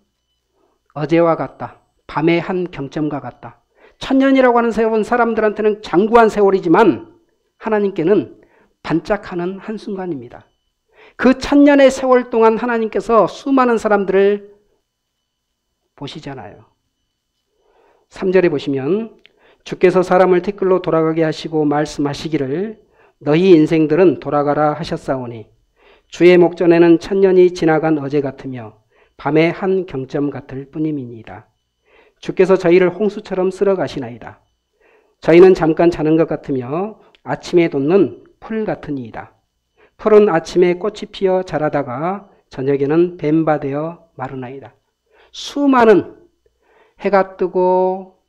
어제와 같다. 밤의 한 경점과 같다. 천년이라고 하는 세월은 사람들한테는 장구한 세월이지만 하나님께는 반짝하는 한순간입니다. 그 천년의 세월 동안 하나님께서 수많은 사람들을 보시잖아요. 3절에 보시면 주께서 사람을 티끌로 돌아가게 하시고 말씀하시기를 너희 인생들은 돌아가라 하셨사오니 주의 목전에는 천년이 지나간 어제 같으며 밤의 한 경점 같을 뿐임이니이다. 주께서 저희를 홍수처럼 쓸어 가시나이다. 저희는 잠깐 자는 것 같으며 아침에 돋는 풀 같으니이다. 풀은 아침에 꽃이 피어 자라다가 저녁에는 뱀바 되어 마르나이다. 수많은 해가 뜨고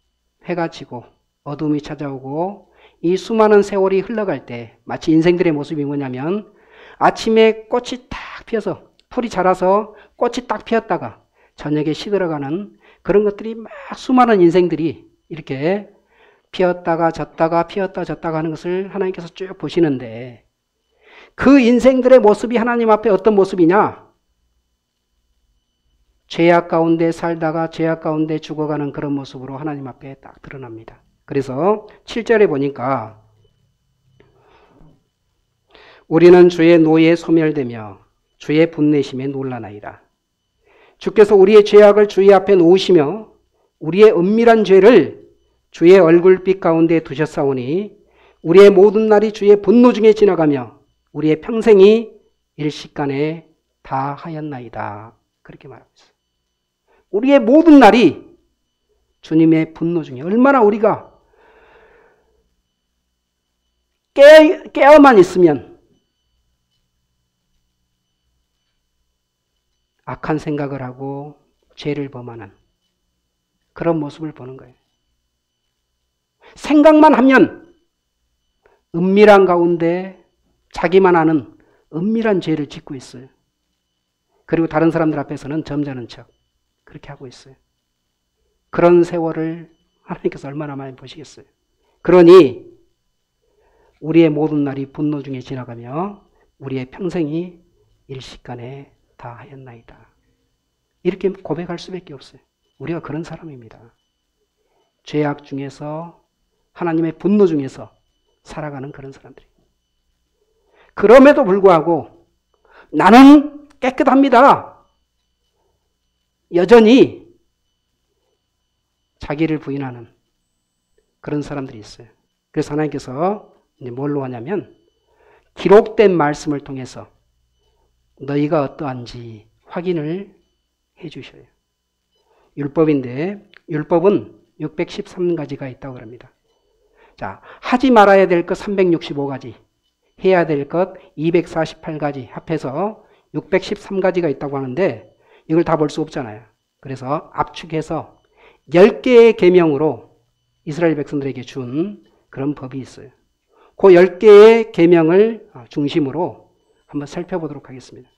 해가 지고 어둠이 찾아오고 이 수많은 세월이 흘러갈 때 마치 인생들의 모습이 뭐냐면 아침에 꽃이 딱 피어서 풀이 자라서 꽃이 딱 피었다가 저녁에 시들어가는 그런 것들이 막 수많은 인생들이 이렇게 피었다가 졌다가 피었다 졌다가 하는 것을 하나님께서 쭉 보시는데 그 인생들의 모습이 하나님 앞에 어떤 모습이냐? 죄악 가운데 살다가 죄악 가운데 죽어가는 그런 모습으로 하나님 앞에 딱 드러납니다. 그래서 7절에 보니까 우리는 주의 노에 소멸되며 주의 분내심에 놀라나이다. 주께서 우리의 죄악을 주의 앞에 놓으시며 우리의 은밀한 죄를 주의 얼굴빛 가운데 두셨사오니 우리의 모든 날이 주의 분노 중에 지나가며 우리의 평생이 일시간에 다 하였나이다. 그렇게 말하고 있어요. 우리의 모든 날이 주님의 분노 중에 얼마나 우리가 깨어만 있으면 악한 생각을 하고 죄를 범하는 그런 모습을 보는 거예요. 생각만 하면 은밀한 가운데 자기만 아는 은밀한 죄를 짓고 있어요. 그리고 다른 사람들 앞에서는 점잖은 척 그렇게 하고 있어요. 그런 세월을 하나님께서 얼마나 많이 보시겠어요. 그러니 우리의 모든 날이 분노 중에 지나가며 우리의 평생이 일시간에 다 하였나이다. 이렇게 고백할 수밖에 없어요. 우리가 그런 사람입니다. 죄악 중에서 하나님의 분노 중에서 살아가는 그런 사람들이. 그럼에도 불구하고 나는 깨끗합니다. 여전히 자기를 부인하는 그런 사람들이 있어요. 그래서 하나님께서 이제 뭘로 하냐면 기록된 말씀을 통해서 너희가 어떠한지 확인을 해 주셔요. 율법인데 율법은 613가지가 있다고 합니다. 자, 하지 말아야 될 것 365가지, 해야 될 것 248가지 합해서 613가지가 있다고 하는데 이걸 다 볼 수 없잖아요. 그래서 압축해서 10개의 계명으로 이스라엘 백성들에게 준 그런 법이 있어요. 그 10개의 계명을 중심으로 한번 살펴보도록 하겠습니다.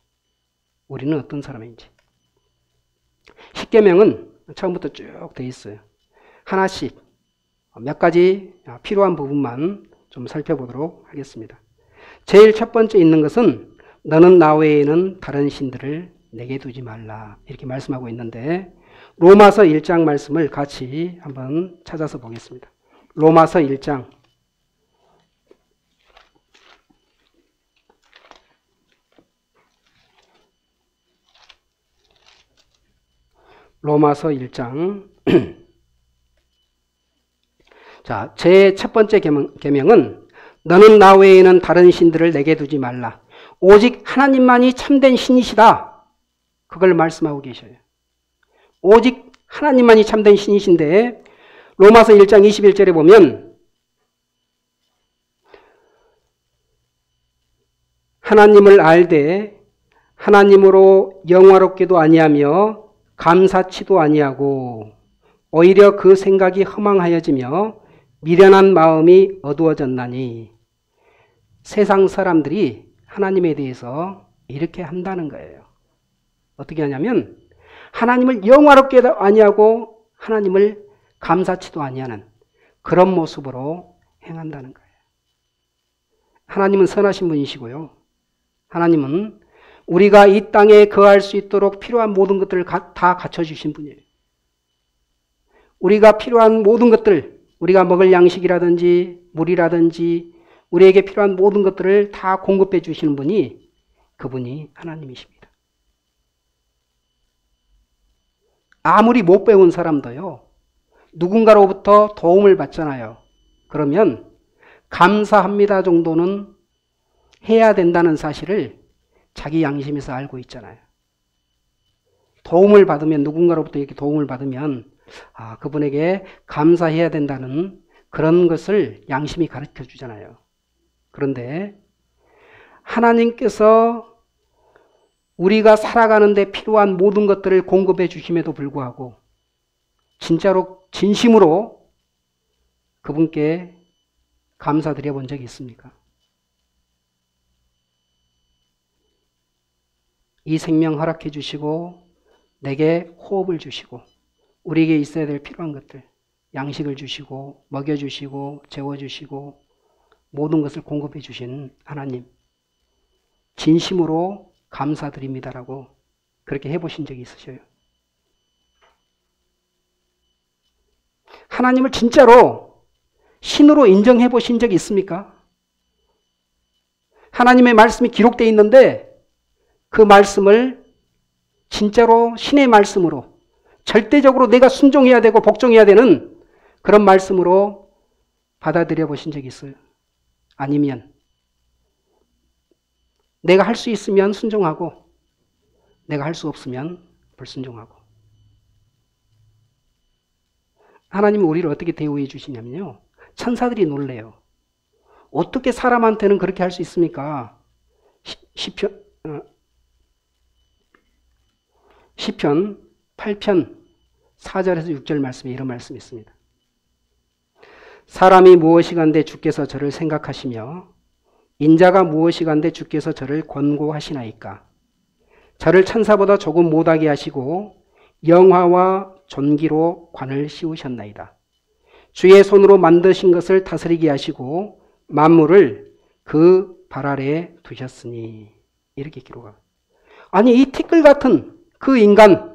우리는 어떤 사람인지. 10계명은 처음부터 쭉 돼 있어요. 하나씩 몇 가지 필요한 부분만 좀 살펴보도록 하겠습니다. 제일 첫 번째 있는 것은 너는 나 외에는 다른 신들을 내게 두지 말라 이렇게 말씀하고 있는데 로마서 1장 말씀을 같이 한번 찾아서 보겠습니다. 로마서 1장 로마서 1장 자, 제 첫 번째 계명은 너는 나 외에는 다른 신들을 내게 두지 말라. 오직 하나님만이 참된 신이시다. 그걸 말씀하고 계셔요. 오직 하나님만이 참된 신이신데 로마서 1장 21절에 보면 하나님을 알되 하나님으로 영화롭게도 아니하며 감사치도 아니하고 오히려 그 생각이 허망하여지며 미련한 마음이 어두워졌나니 세상 사람들이 하나님에 대해서 이렇게 한다는 거예요. 어떻게 하냐면 하나님을 영화롭게도 아니하고 하나님을 감사치도 아니하는 그런 모습으로 행한다는 거예요. 하나님은 선하신 분이시고요. 하나님은 우리가 이 땅에 거할 수 있도록 필요한 모든 것들을 다 갖춰주신 분이에요. 우리가 필요한 모든 것들, 우리가 먹을 양식이라든지 물이라든지 우리에게 필요한 모든 것들을 다 공급해 주시는 분이 그분이 하나님이십니다. 아무리 못 배운 사람도요, 누군가로부터 도움을 받잖아요. 그러면 감사합니다 정도는 해야 된다는 사실을 자기 양심에서 알고 있잖아요. 도움을 받으면, 누군가로부터 이렇게 도움을 받으면 그분에게 감사해야 된다는 그런 것을 양심이 가르쳐 주잖아요. 그런데 하나님께서 우리가 살아가는 데 필요한 모든 것들을 공급해 주심에도 불구하고 진짜로 진심으로 그분께 감사드려 본 적이 있습니까? 이 생명 허락해 주시고 내게 호흡을 주시고 우리에게 있어야 될 필요한 것들, 양식을 주시고 먹여주시고 재워주시고 모든 것을 공급해 주신 하나님, 진심으로 감사드립니다라고 그렇게 해보신 적이 있으셔요? 하나님을 진짜로 신으로 인정해 보신 적이 있습니까? 하나님의 말씀이 기록되어 있는데 그 말씀을 진짜로 신의 말씀으로 절대적으로 내가 순종해야 되고 복종해야 되는 그런 말씀으로 받아들여 보신 적이 있어요? 아니면 내가 할 수 있으면 순종하고 내가 할 수 없으면 불순종하고. 하나님은 우리를 어떻게 대우해 주시냐면요, 천사들이 놀래요. 어떻게 사람한테는 그렇게 할 수 있습니까? 시편 8편 4절에서 6절 말씀에 이런 말씀이 있습니다. 사람이 무엇이간데 주께서 저를 생각하시며 인자가 무엇이간데 주께서 저를 권고하시나이까. 저를 천사보다 조금 못하게 하시고 영화와 존귀로 관을 씌우셨나이다. 주의 손으로 만드신 것을 다스리게 하시고 만물을 그 발 아래에 두셨으니. 이렇게 기록합니다. 아니, 이 티끌 같은 그 인간,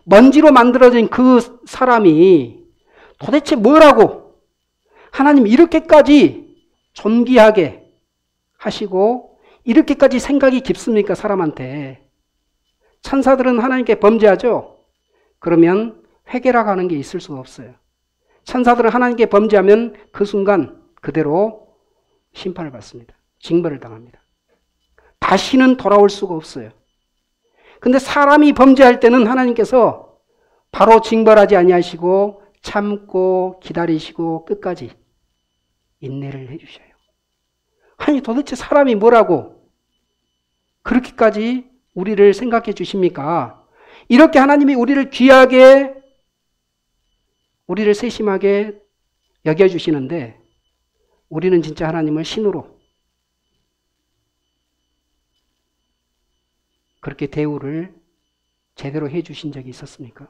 먼지로 만들어진 그 사람이 도대체 뭐라고 하나님 이렇게까지 존귀하게 하시고 이렇게까지 생각이 깊습니까? 사람한테. 천사들은 하나님께 범죄하죠? 그러면 회개라고 하는 게 있을 수가 없어요. 천사들은 하나님께 범죄하면 그 순간 그대로 심판을 받습니다. 징벌을 당합니다. 다시는 돌아올 수가 없어요. 근데 사람이 범죄할 때는 하나님께서 바로 징벌하지 아니하시고 참고 기다리시고 끝까지 인내를 해주셔요. 아니, 도대체 사람이 뭐라고 그렇게까지 우리를 생각해 주십니까? 이렇게 하나님이 우리를 귀하게, 우리를 세심하게 여겨주시는데 우리는 진짜 하나님을 신으로 그렇게 대우를 제대로 해주신 적이 있었습니까?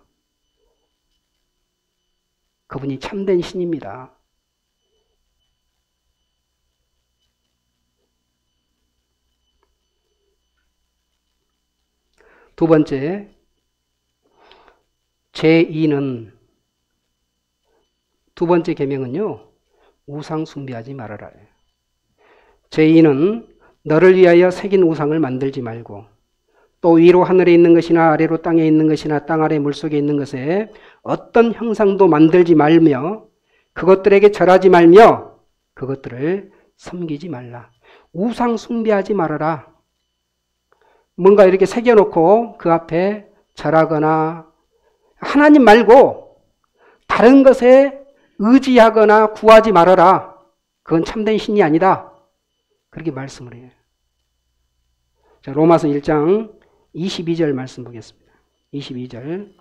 그분이 참된 신입니다. 두 번째, 제2는, 두 번째 계명은요, 우상 숭배하지 말아라. 제2는 너를 위하여 새긴 우상을 만들지 말고 또 위로 하늘에 있는 것이나 아래로 땅에 있는 것이나 땅 아래 물속에 있는 것에 어떤 형상도 만들지 말며 그것들에게 절하지 말며 그것들을 섬기지 말라. 우상 숭배하지 말아라. 뭔가 이렇게 새겨놓고 그 앞에 절하거나 하나님 말고 다른 것에 의지하거나 구하지 말아라. 그건 참된 신이 아니다. 그렇게 말씀을 해요. 자, 로마서 1장 22절 말씀 보겠습니다. 22절.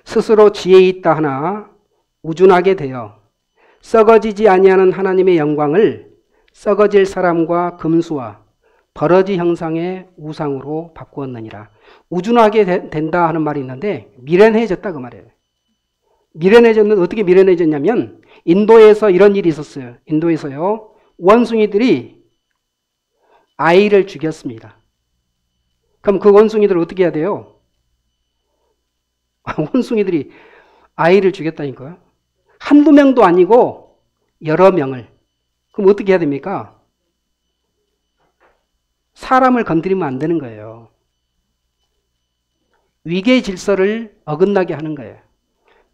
스스로 지혜 있다 하나 우둔하게 되어 썩어지지 아니하는 하나님의 영광을 썩어질 사람과 금수와 버러지 형상의 우상으로 바꾸었느니라. 우둔하게 된다 하는 말이 있는데 미련해졌다 그 말이에요. 미련해졌는데 어떻게 미련해졌냐면 인도에서 이런 일이 있었어요. 인도에서요. 원숭이들이 아이를 죽였습니다. 그럼 그 원숭이들을 어떻게 해야 돼요? 원숭이들이 아이를 죽였다니까요. 한두 명도 아니고 여러 명을. 그럼 어떻게 해야 됩니까? 사람을 건드리면 안 되는 거예요. 위계 질서를 어긋나게 하는 거예요.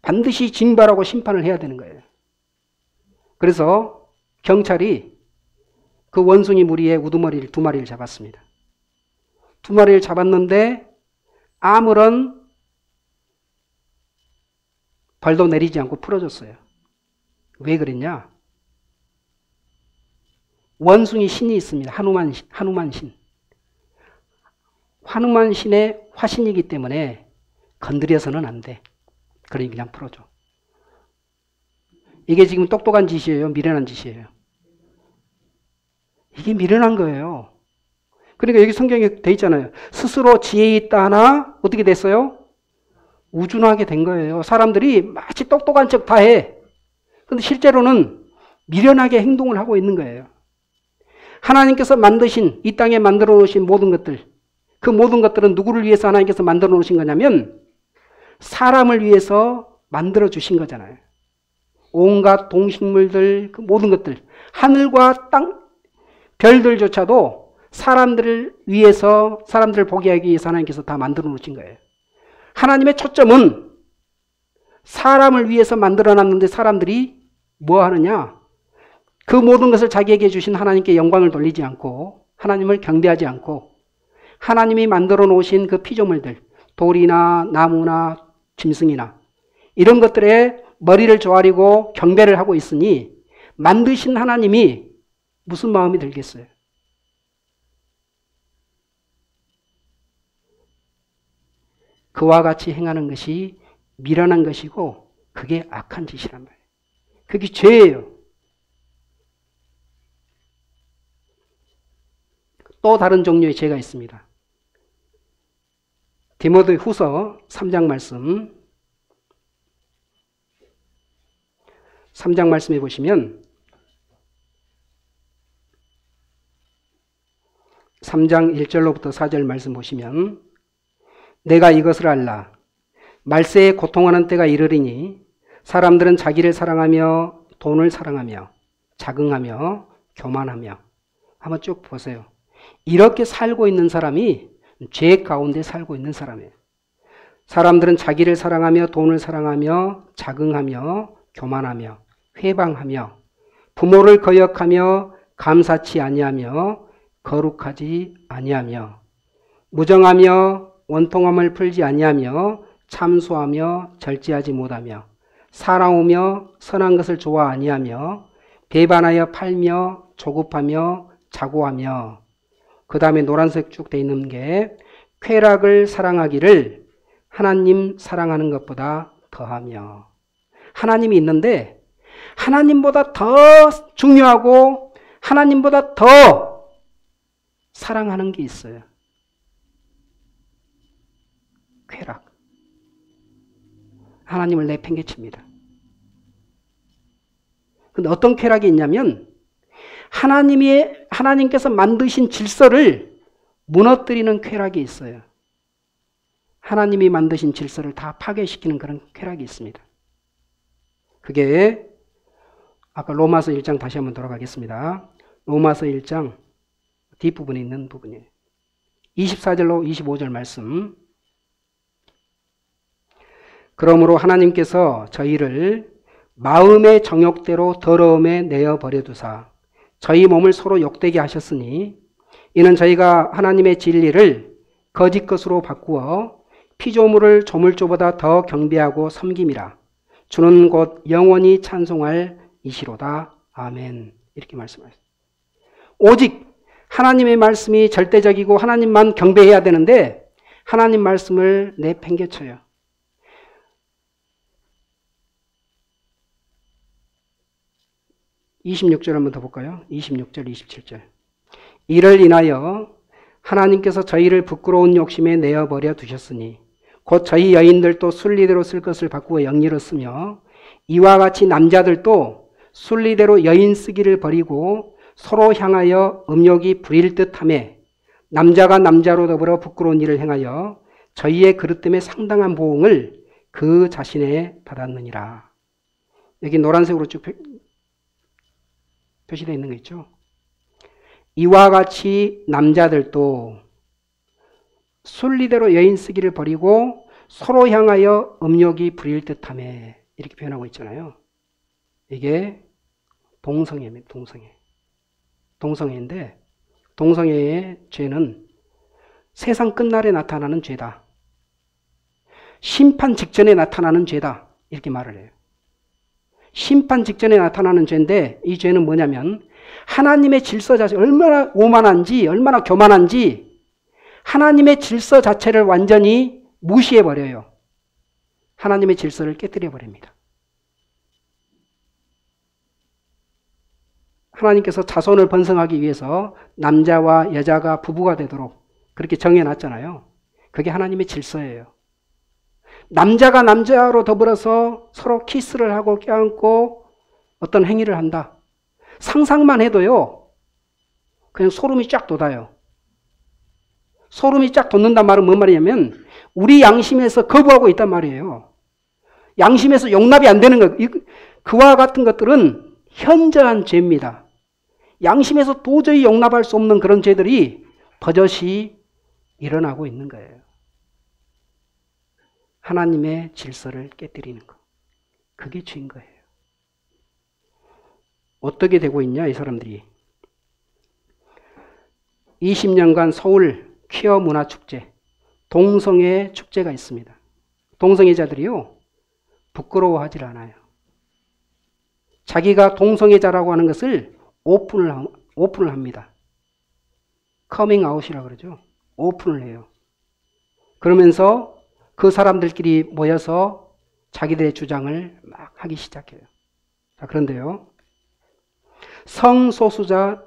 반드시 징벌하고 심판을 해야 되는 거예요. 그래서 경찰이 그 원숭이 무리의 우두머리를 2마리를 잡았습니다. 2마리를 잡았는데 아무런 벌도 내리지 않고 풀어줬어요. 왜 그랬냐? 원숭이 신이 있습니다. 하누만 신. 하누만 신의 화신이기 때문에 건드려서는 안 돼. 그러니 그냥 풀어줘. 이게 지금 똑똑한 짓이에요? 미련한 짓이에요? 이게 미련한 거예요. 그러니까 여기 성경에 돼 있잖아요. 스스로 지혜 있다 하나 어떻게 됐어요? 우둔하게 된 거예요. 사람들이 마치 똑똑한 척 다 해. 그런데 실제로는 미련하게 행동을 하고 있는 거예요. 하나님께서 만드신 이 땅에 만들어 놓으신 모든 것들, 그 모든 것들은 누구를 위해서 하나님께서 만들어 놓으신 거냐면 사람을 위해서 만들어 주신 거잖아요. 온갖 동식물들, 그 모든 것들, 하늘과 땅, 별들조차도 사람들을 위해서, 사람들을 보게 하기 위해서 하나님께서 다 만들어 놓으신 거예요. 하나님의 초점은 사람을 위해서 만들어 놨는데 사람들이 뭐 하느냐? 그 모든 것을 자기에게 주신 하나님께 영광을 돌리지 않고 하나님을 경배하지 않고 하나님이 만들어 놓으신 그 피조물들, 돌이나 나무나 짐승이나 이런 것들에 머리를 조아리고 경배를 하고 있으니 만드신 하나님이 무슨 마음이 들겠어요? 그와 같이 행하는 것이 미련한 것이고 그게 악한 짓이란 말이에요. 그게 죄예요. 또 다른 종류의 죄가 있습니다. 디모데 후서 3장 말씀 3장 말씀해 보시면 3장 1절로부터 4절 말씀 보시면 내가 이것을 알라. 말세에 고통하는 때가 이르리니 사람들은 자기를 사랑하며 돈을 사랑하며 자긍하며 교만하며 한번 쭉 보세요. 이렇게 살고 있는 사람이 죄 가운데 살고 있는 사람이에요. 사람들은 자기를 사랑하며 돈을 사랑하며 자긍하며 교만하며 회방하며 부모를 거역하며 감사치 아니하며 거룩하지 아니하며 무정하며 원통함을 풀지 아니하며 참소하며 절제하지 못하며 사랑하며 선한 것을 좋아 아니하며 배반하여 팔며 조급하며 자고하며 그 다음에 노란색 쭉 돼 있는 게 쾌락을 사랑하기를 하나님 사랑하는 것보다 더하며 하나님이 있는데 하나님보다 더 중요하고 하나님보다 더 사랑하는 게 있어요. 쾌락. 하나님을 내팽개칩니다. 근데 어떤 쾌락이 있냐면 하나님께서 만드신 질서를 무너뜨리는 쾌락이 있어요. 하나님이 만드신 질서를 다 파괴시키는 그런 쾌락이 있습니다. 그게 아까 로마서 1장 다시 한번 돌아가겠습니다. 로마서 1장 뒷부분에 있는 부분이에요. 24절로 25절 말씀. 그러므로 하나님께서 저희를 마음의 정욕대로 더러움에 내어버려 두사 저희 몸을 서로 욕되게 하셨으니 이는 저희가 하나님의 진리를 거짓 것으로 바꾸어 피조물을 조물조보다 더 경배하고 섬김이라. 주는 곧 영원히 찬송할 이시로다. 아멘. 이렇게 말씀하셨어요. 오직 하나님의 말씀이 절대적이고 하나님만 경배해야 되는데 하나님 말씀을 내팽개쳐요. 26절 한번 더 볼까요? 26절, 27절. 이를 인하여 하나님께서 저희를 부끄러운 욕심에 내어버려 두셨으니 곧 저희 여인들도 순리대로 쓸 것을 바꾸어 영리로 쓰며 이와 같이 남자들도 순리대로 여인 쓰기를 버리고 서로 향하여 음욕이 부릴 듯하며 남자가 남자로 더불어 부끄러운 일을 행하여 저희의 그릇 때문에 상당한 보응을 그 자신에 받았느니라. 여기 노란색으로 쭉 표시되어 있는 거 있죠? 이와 같이 남자들도 순리대로 여인 쓰기를 버리고 서로 향하여 음욕이 부릴 듯하며 이렇게 표현하고 있잖아요. 이게 동성애입니다. 동성애. 동성애인데 동성애의 죄는 세상 끝날에 나타나는 죄다. 심판 직전에 나타나는 죄다. 이렇게 말을 해요. 심판 직전에 나타나는 죄인데 이 죄는 뭐냐면 하나님의 질서 자체 얼마나 오만한지 얼마나 교만한지 하나님의 질서 자체를 완전히 무시해버려요. 하나님의 질서를 깨뜨려버립니다. 하나님께서 자손을 번성하기 위해서 남자와 여자가 부부가 되도록 그렇게 정해놨잖아요. 그게 하나님의 질서예요. 남자가 남자로 더불어서 서로 키스를 하고 껴안고 어떤 행위를 한다. 상상만 해도요. 그냥 소름이 쫙 돋아요. 소름이 쫙 돋는단 말은 뭔 말이냐면 우리 양심에서 거부하고 있단 말이에요. 양심에서 용납이 안 되는 것. 그와 같은 것들은 현저한 죄입니다. 양심에서 도저히 용납할 수 없는 그런 죄들이 버젓이 일어나고 있는 거예요. 하나님의 질서를 깨뜨리는 것. 그게 죄인 거예요. 어떻게 되고 있냐 이 사람들이. 20년간 서울 퀴어 문화축제, 동성애 축제가 있습니다. 동성애자들이요. 부끄러워하질 않아요. 자기가 동성애자라고 하는 것을 오픈을 합니다. 커밍 아웃이라고 그러죠. 오픈을 해요. 그러면서 그 사람들끼리 모여서 자기들의 주장을 막 하기 시작해요. 자, 그런데요. 성소수자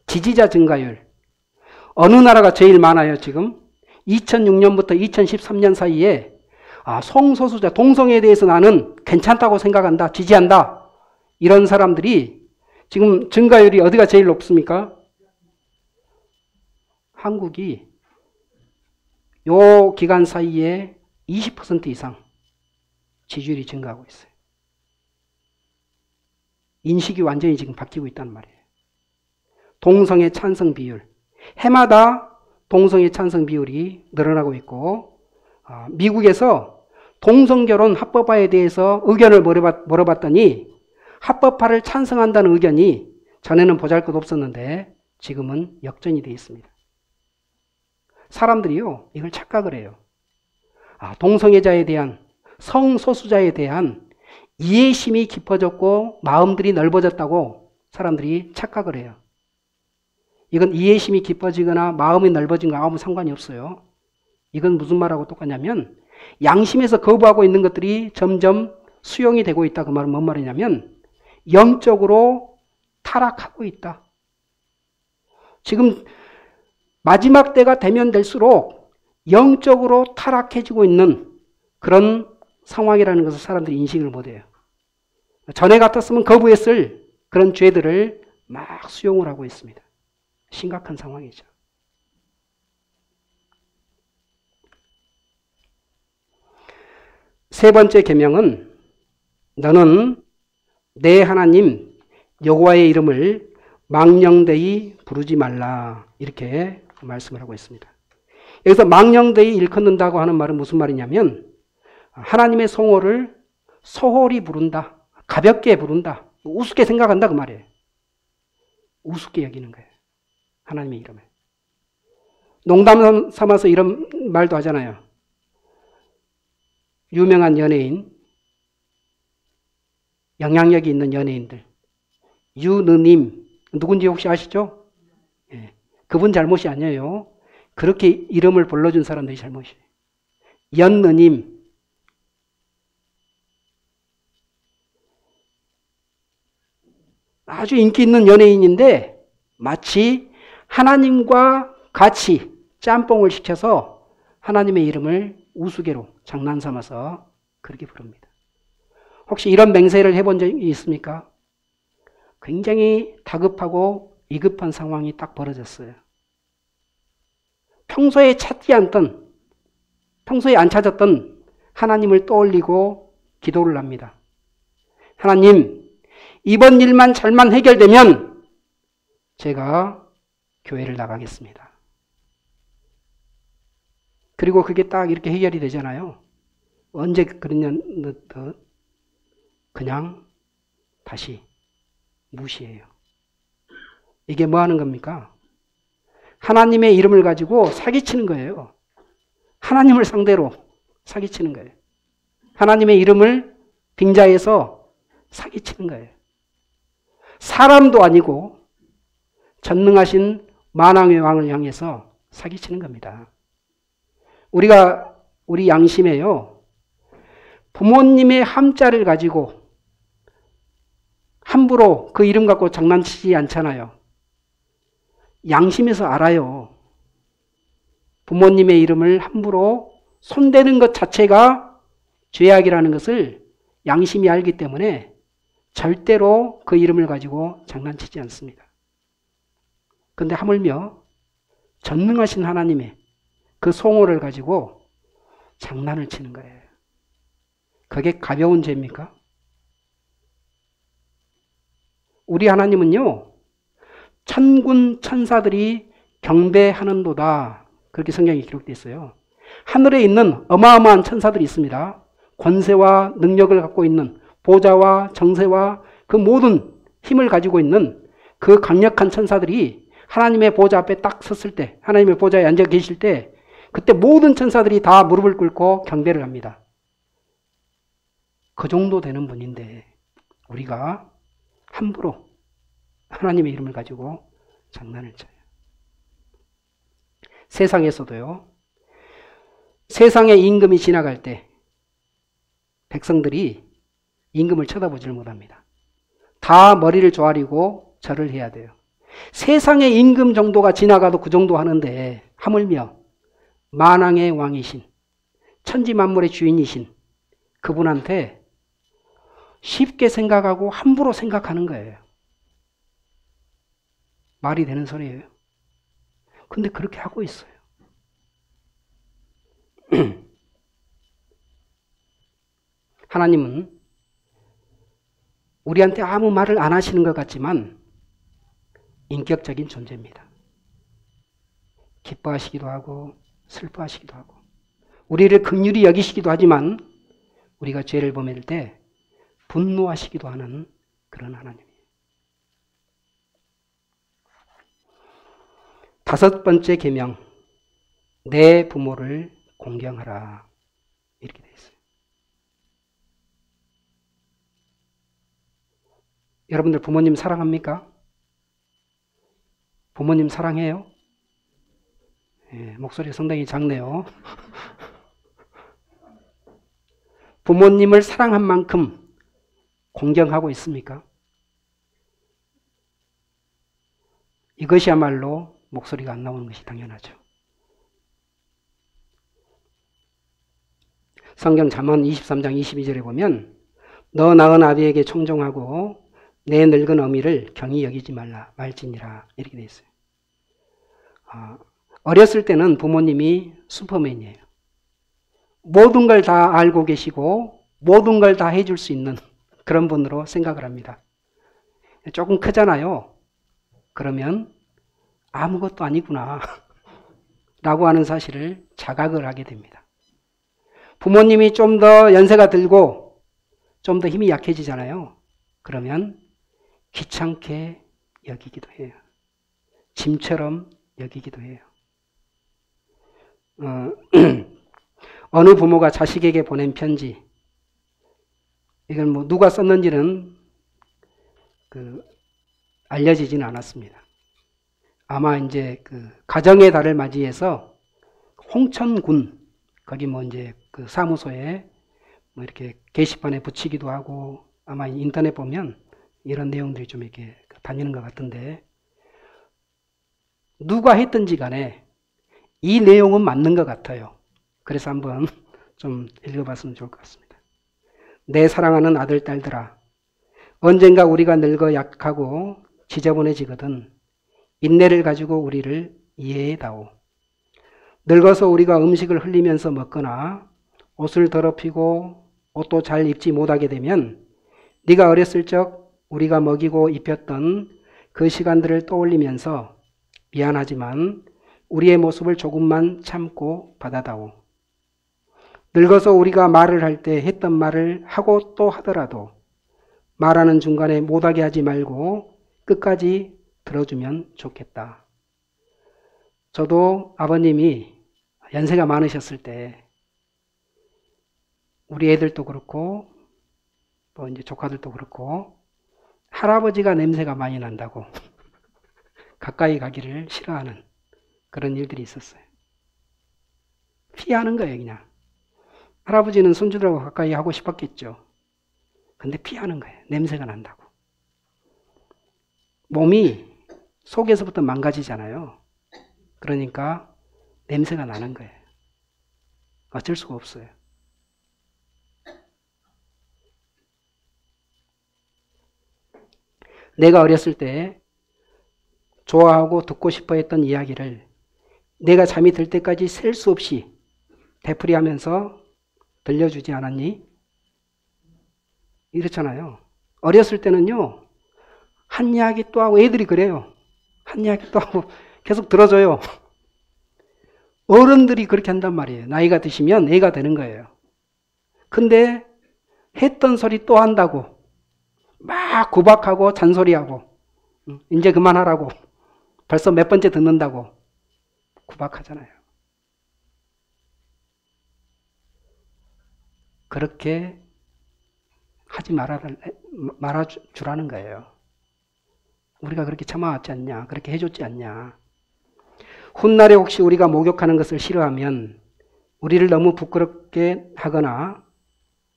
지지자 증가율. 어느 나라가 제일 많아요, 지금? 2006년부터 2013년 사이에 성소수자, 동성애에 대해서 나는 괜찮다고 생각한다, 지지한다. 이런 사람들이 지금 증가율이 어디가 제일 높습니까? 한국이 요 기간 사이에 20% 이상 지지율이 증가하고 있어요. 인식이 완전히 지금 바뀌고 있단 말이에요. 동성애 찬성 비율. 해마다 동성애 찬성 비율이 늘어나고 있고 미국에서 동성결혼 합법화에 대해서 의견을 물어봤더니 합법화를 찬성한다는 의견이 전에는 보잘것없었는데 지금은 역전이 되어 있습니다. 사람들이요, 이걸 착각을 해요. 동성애자에 대한, 성소수자에 대한 이해심이 깊어졌고 마음들이 넓어졌다고 사람들이 착각을 해요. 이건 이해심이 깊어지거나 마음이 넓어진 거 아무 상관이 없어요. 이건 무슨 말하고 똑같냐면 양심에서 거부하고 있는 것들이 점점 수용이 되고 있다. 그 말은 뭔 말이냐면 영적으로 타락하고 있다. 지금 마지막 때가 되면 될수록 영적으로 타락해지고 있는 그런 상황이라는 것을 사람들이 인식을 못해요. 전에 같았으면 거부했을 그런 죄들을 막 수용을 하고 있습니다. 심각한 상황이죠. 세 번째 계명은 너는 내 하나님 여호와의 이름을 망령되이 부르지 말라 이렇게 말씀을 하고 있습니다. 여기서 망령되이 일컫는다고 하는 말은 무슨 말이냐면 하나님의 성호를 소홀히 부른다. 가볍게 부른다. 우습게 생각한다 그 말이에요. 우습게 여기는 거예요. 하나님의 이름을. 농담 삼아서 이런 말도 하잖아요. 유명한 연예인, 영향력이 있는 연예인들. 유느님, 누군지 혹시 아시죠? 예, 그분 잘못이 아니에요. 그렇게 이름을 불러준 사람들이 잘못이에요. 연느님, 아주 인기 있는 연예인인데 마치 하나님과 같이 짬뽕을 시켜서 하나님의 이름을 우스개로 장난삼아서 그렇게 부릅니다. 혹시 이런 맹세를 해본 적이 있습니까? 굉장히 다급하고 위급한 상황이 딱 벌어졌어요. 평소에 찾지 않던, 평소에 안 찾았던 하나님을 떠올리고 기도를 합니다. 하나님, 이번 일만 잘만 해결되면 제가 교회를 나가겠습니다. 그리고 그게 딱 이렇게 해결이 되잖아요. 언제 그러냐는 듯 그냥 다시 무시해요. 이게 뭐 하는 겁니까? 하나님의 이름을 가지고 사기치는 거예요. 하나님을 상대로 사기치는 거예요. 하나님의 이름을 빙자해서 사기치는 거예요. 사람도 아니고 전능하신 만왕의 왕을 향해서 사기치는 겁니다. 우리 양심에요. 부모님의 함자를 가지고 함부로 그 이름 갖고 장난치지 않잖아요. 양심에서 알아요. 부모님의 이름을 함부로 손대는 것 자체가 죄악이라는 것을 양심이 알기 때문에 절대로 그 이름을 가지고 장난치지 않습니다. 그런데 하물며 전능하신 하나님의 그 송호를 가지고 장난을 치는 거예요. 그게 가벼운 죄입니까? 우리 하나님은요, 천군 천사들이 경배하는도다. 그렇게 성경에 기록되어 있어요. 하늘에 있는 어마어마한 천사들이 있습니다. 권세와 능력을 갖고 있는 보좌와 정세와 그 모든 힘을 가지고 있는 그 강력한 천사들이 하나님의 보좌 앞에 딱 섰을 때, 하나님의 보좌에 앉아 계실 때 그때 모든 천사들이 다 무릎을 꿇고 경배를 합니다. 그 정도 되는 분인데 우리가 함부로 하나님의 이름을 가지고 장난을 쳐요. 세상에서도요. 세상의 임금이 지나갈 때 백성들이 임금을 쳐다보지를 못합니다. 다 머리를 조아리고 절을 해야 돼요. 세상의 임금 정도가 지나가도 그 정도 하는데 하물며 만왕의 왕이신 천지만물의 주인이신 그분한테 쉽게 생각하고 함부로 생각하는 거예요. 말이 되는 소리예요. 근데 그렇게 하고 있어요. 하나님은 우리한테 아무 말을 안 하시는 것 같지만 인격적인 존재입니다. 기뻐하시기도 하고 슬퍼하시기도 하고 우리를 긍휼히 여기시기도 하지만 우리가 죄를 범할 때 분노하시기도 하는 그런 하나님이에요. 다섯 번째 계명, 내 부모를 공경하라. 이렇게 되어 있어요. 여러분들 부모님 사랑합니까? 부모님 사랑해요? 예, 목소리 상당히 작네요. 부모님을 사랑한 만큼 공경하고 있습니까? 이것이야말로 목소리가 안 나오는 것이 당연하죠. 성경 잠언 23장 22절에 보면 너 낳은 아비에게 청종하고 내 늙은 어미를 경히 여기지 말라 말지니라 이렇게 되어 있어요. 어렸을 때는 부모님이 슈퍼맨이에요. 모든 걸 다 알고 계시고 모든 걸 다 해줄 수 있는 그런 분으로 생각을 합니다. 조금 크잖아요. 그러면 아무것도 아니구나 라고 하는 사실을 자각을 하게 됩니다. 부모님이 좀 더 연세가 들고 좀 더 힘이 약해지잖아요. 그러면 귀찮게 여기기도 해요. 짐처럼 여기기도 해요. 어느 부모가 자식에게 보낸 편지, 이건 뭐 누가 썼는지는 알려지지는 않았습니다. 아마 이제 가정의 달을 맞이해서 홍천군, 거기 뭐 이제 사무소에 뭐 이렇게 게시판에 붙이기도 하고, 아마 인터넷 보면 이런 내용들이 좀 이렇게 다니는 것 같은데, 누가 했든지 간에 이 내용은 맞는 것 같아요. 그래서 한번 좀 읽어봤으면 좋을 것 같습니다. 내 사랑하는 아들, 딸들아, 언젠가 우리가 늙어 약하고 지저분해지거든 인내를 가지고 우리를 이해해다오. 늙어서 우리가 음식을 흘리면서 먹거나 옷을 더럽히고 옷도 잘 입지 못하게 되면 네가 어렸을 적 우리가 먹이고 입혔던 그 시간들을 떠올리면서 미안하지만 우리의 모습을 조금만 참고 받아다오. 늙어서 우리가 말을 할 때 했던 말을 하고 또 하더라도 말하는 중간에 못하게 하지 말고 끝까지 들어주면 좋겠다. 저도 아버님이 연세가 많으셨을 때 우리 애들도 그렇고 또 이제 조카들도 그렇고 할아버지가 냄새가 많이 난다고 가까이 가기를 싫어하는 그런 일들이 있었어요. 피하는 거예요, 그냥. 할아버지는 손주들하고 가까이 하고 싶었겠죠. 근데 피하는 거예요. 냄새가 난다고. 몸이 속에서부터 망가지잖아요. 그러니까 냄새가 나는 거예요. 어쩔 수가 없어요. 내가 어렸을 때 좋아하고 듣고 싶어 했던 이야기를 내가 잠이 들 때까지 셀 수 없이 되풀이하면서 들려주지 않았니? 이렇잖아요. 어렸을 때는요, 한 이야기 또 하고, 애들이 그래요. 한 이야기 또 하고 계속 들어줘요. 어른들이 그렇게 한단 말이에요. 나이가 드시면 애가 되는 거예요. 근데 했던 소리 또 한다고 막 구박하고 잔소리하고 이제 그만하라고 벌써 몇 번째 듣는다고 구박하잖아요. 그렇게 하지 말아주라는 거예요. 우리가 그렇게 참아왔지 않냐, 그렇게 해줬지 않냐. 훗날에 혹시 우리가 목욕하는 것을 싫어하면 우리를 너무 부끄럽게 하거나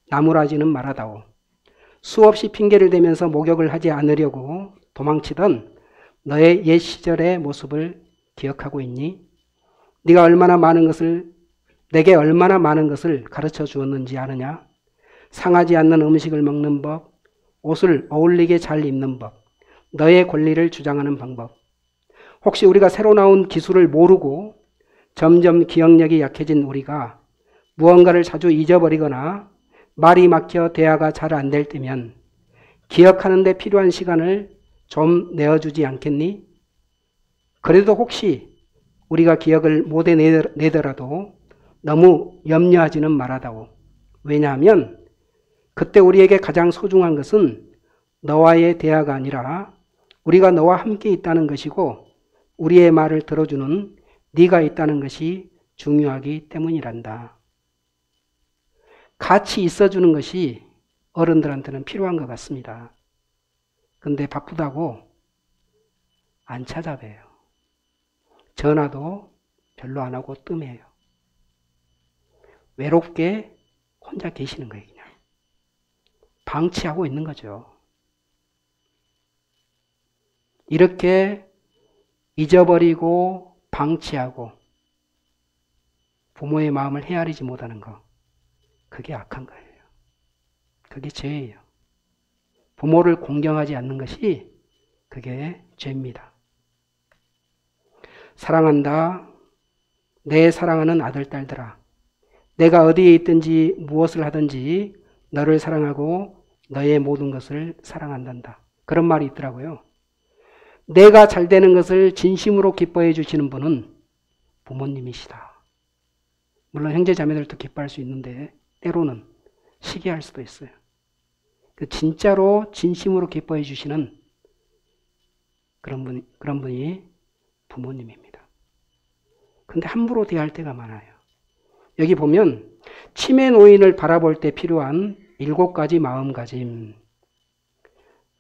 나무라지는 말아다오. 수없이 핑계를 대면서 목욕을 하지 않으려고 도망치던 너의 옛 시절의 모습을 기억하고 있니? 네가 내게 얼마나 많은 것을 가르쳐 주었는지 아느냐? 상하지 않는 음식을 먹는 법, 옷을 어울리게 잘 입는 법, 너의 권리를 주장하는 방법. 혹시 우리가 새로 나온 기술을 모르고 점점 기억력이 약해진 우리가 무언가를 자주 잊어버리거나 말이 막혀 대화가 잘 안 될 때면 기억하는 데 필요한 시간을 좀 내어주지 않겠니? 그래도 혹시 우리가 기억을 못 해내더라도 너무 염려하지는 말아다오. 왜냐하면 그때 우리에게 가장 소중한 것은 너와의 대화가 아니라 우리가 너와 함께 있다는 것이고 우리의 말을 들어주는 네가 있다는 것이 중요하기 때문이란다. 같이 있어주는 것이 어른들한테는 필요한 것 같습니다. 근데 바쁘다고 안 찾아봬요. 전화도 별로 안 하고 뜸해요. 외롭게 혼자 계시는 거예요, 그냥. 방치하고 있는 거죠. 이렇게 잊어버리고 방치하고 부모의 마음을 헤아리지 못하는 거, 그게 악한 거예요. 그게 죄예요. 부모를 공경하지 않는 것이 그게 죄입니다. 사랑한다. 내 사랑하는 아들, 딸들아. 내가 어디에 있든지 무엇을 하든지 너를 사랑하고 너의 모든 것을 사랑한단다. 그런 말이 있더라고요. 내가 잘 되는 것을 진심으로 기뻐해 주시는 분은 부모님이시다. 물론 형제 자매들도 기뻐할 수 있는데 때로는 시기할 수도 있어요. 진짜로 진심으로 기뻐해 주시는 그런 분이 부모님입니다. 근데 함부로 대할 때가 많아요. 여기 보면 치매 노인을 바라볼 때 필요한 7가지 마음가짐.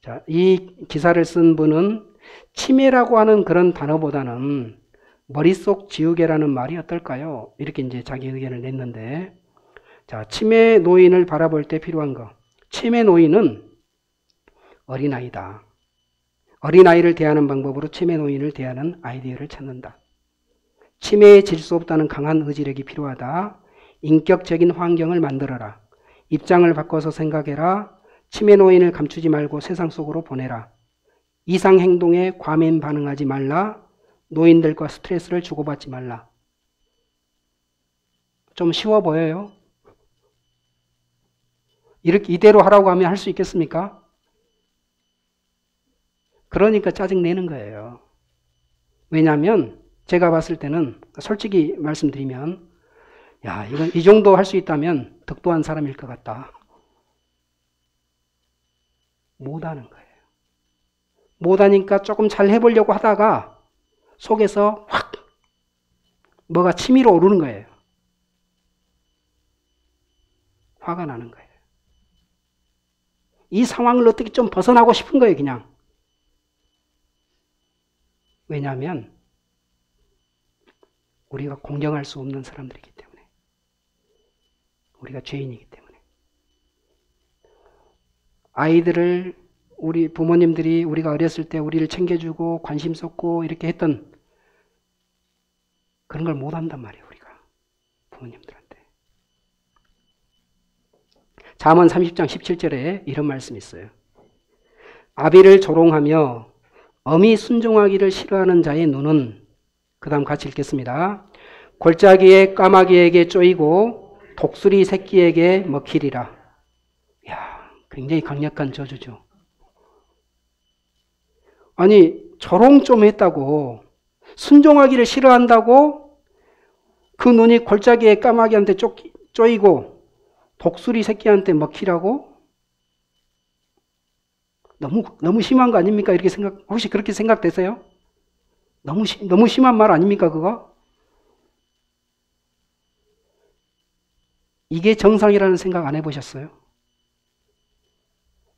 자, 이 기사를 쓴 분은 치매라고 하는 그런 단어보다는 머릿속 지우개라는 말이 어떨까요? 이렇게 이제 자기 의견을 냈는데, 자, 치매 노인을 바라볼 때 필요한 거. 치매 노인은 어린아이다. 어린아이를 대하는 방법으로 치매 노인을 대하는 아이디어를 찾는다. 치매에 질 수 없다는 강한 의지력이 필요하다. 인격적인 환경을 만들어라. 입장을 바꿔서 생각해라. 치매 노인을 감추지 말고 세상 속으로 보내라. 이상 행동에 과민 반응하지 말라. 노인들과 스트레스를 주고받지 말라. 좀 쉬워 보여요? 이렇게 이대로 하라고 하면 할 수 있겠습니까? 그러니까 짜증내는 거예요. 왜냐하면 제가 봤을 때는 솔직히 말씀드리면 야, 이건 이 정도 할 수 있다면 덕도한 사람일 것 같다. 못하는 거예요. 못하니까 조금 잘 해보려고 하다가 속에서 확 뭐가 치밀어 오르는 거예요. 화가 나는 거예요. 이 상황을 어떻게 좀 벗어나고 싶은 거예요, 그냥. 왜냐하면 우리가 공경할 수 없는 사람들이기 때문에. 우리가 죄인이기 때문에. 아이들을 우리 부모님들이 우리가 어렸을 때 우리를 챙겨주고 관심 쏟고 이렇게 했던 그런 걸 못한단 말이에요, 우리가. 부모님들한테. 잠언 30장 17절에 이런 말씀이 있어요. 아비를 조롱하며 엄히 순종하기를 싫어하는 자의 눈은, 그 다음 같이 읽겠습니다. 골짜기에 까마귀에게 쪼이고 독수리 새끼에게 먹히리라. 이야, 굉장히 강력한 저주죠. 아니, 조롱 좀 했다고, 순종하기를 싫어한다고 그 눈이 골짜기에 까마귀한테 쪼이고 독수리 새끼한테 먹히라고? 너무 심한 거 아닙니까? 이렇게 혹시 그렇게 생각되세요? 너무 심한 말 아닙니까, 그거? 이게 정상이라는 생각 안 해보셨어요?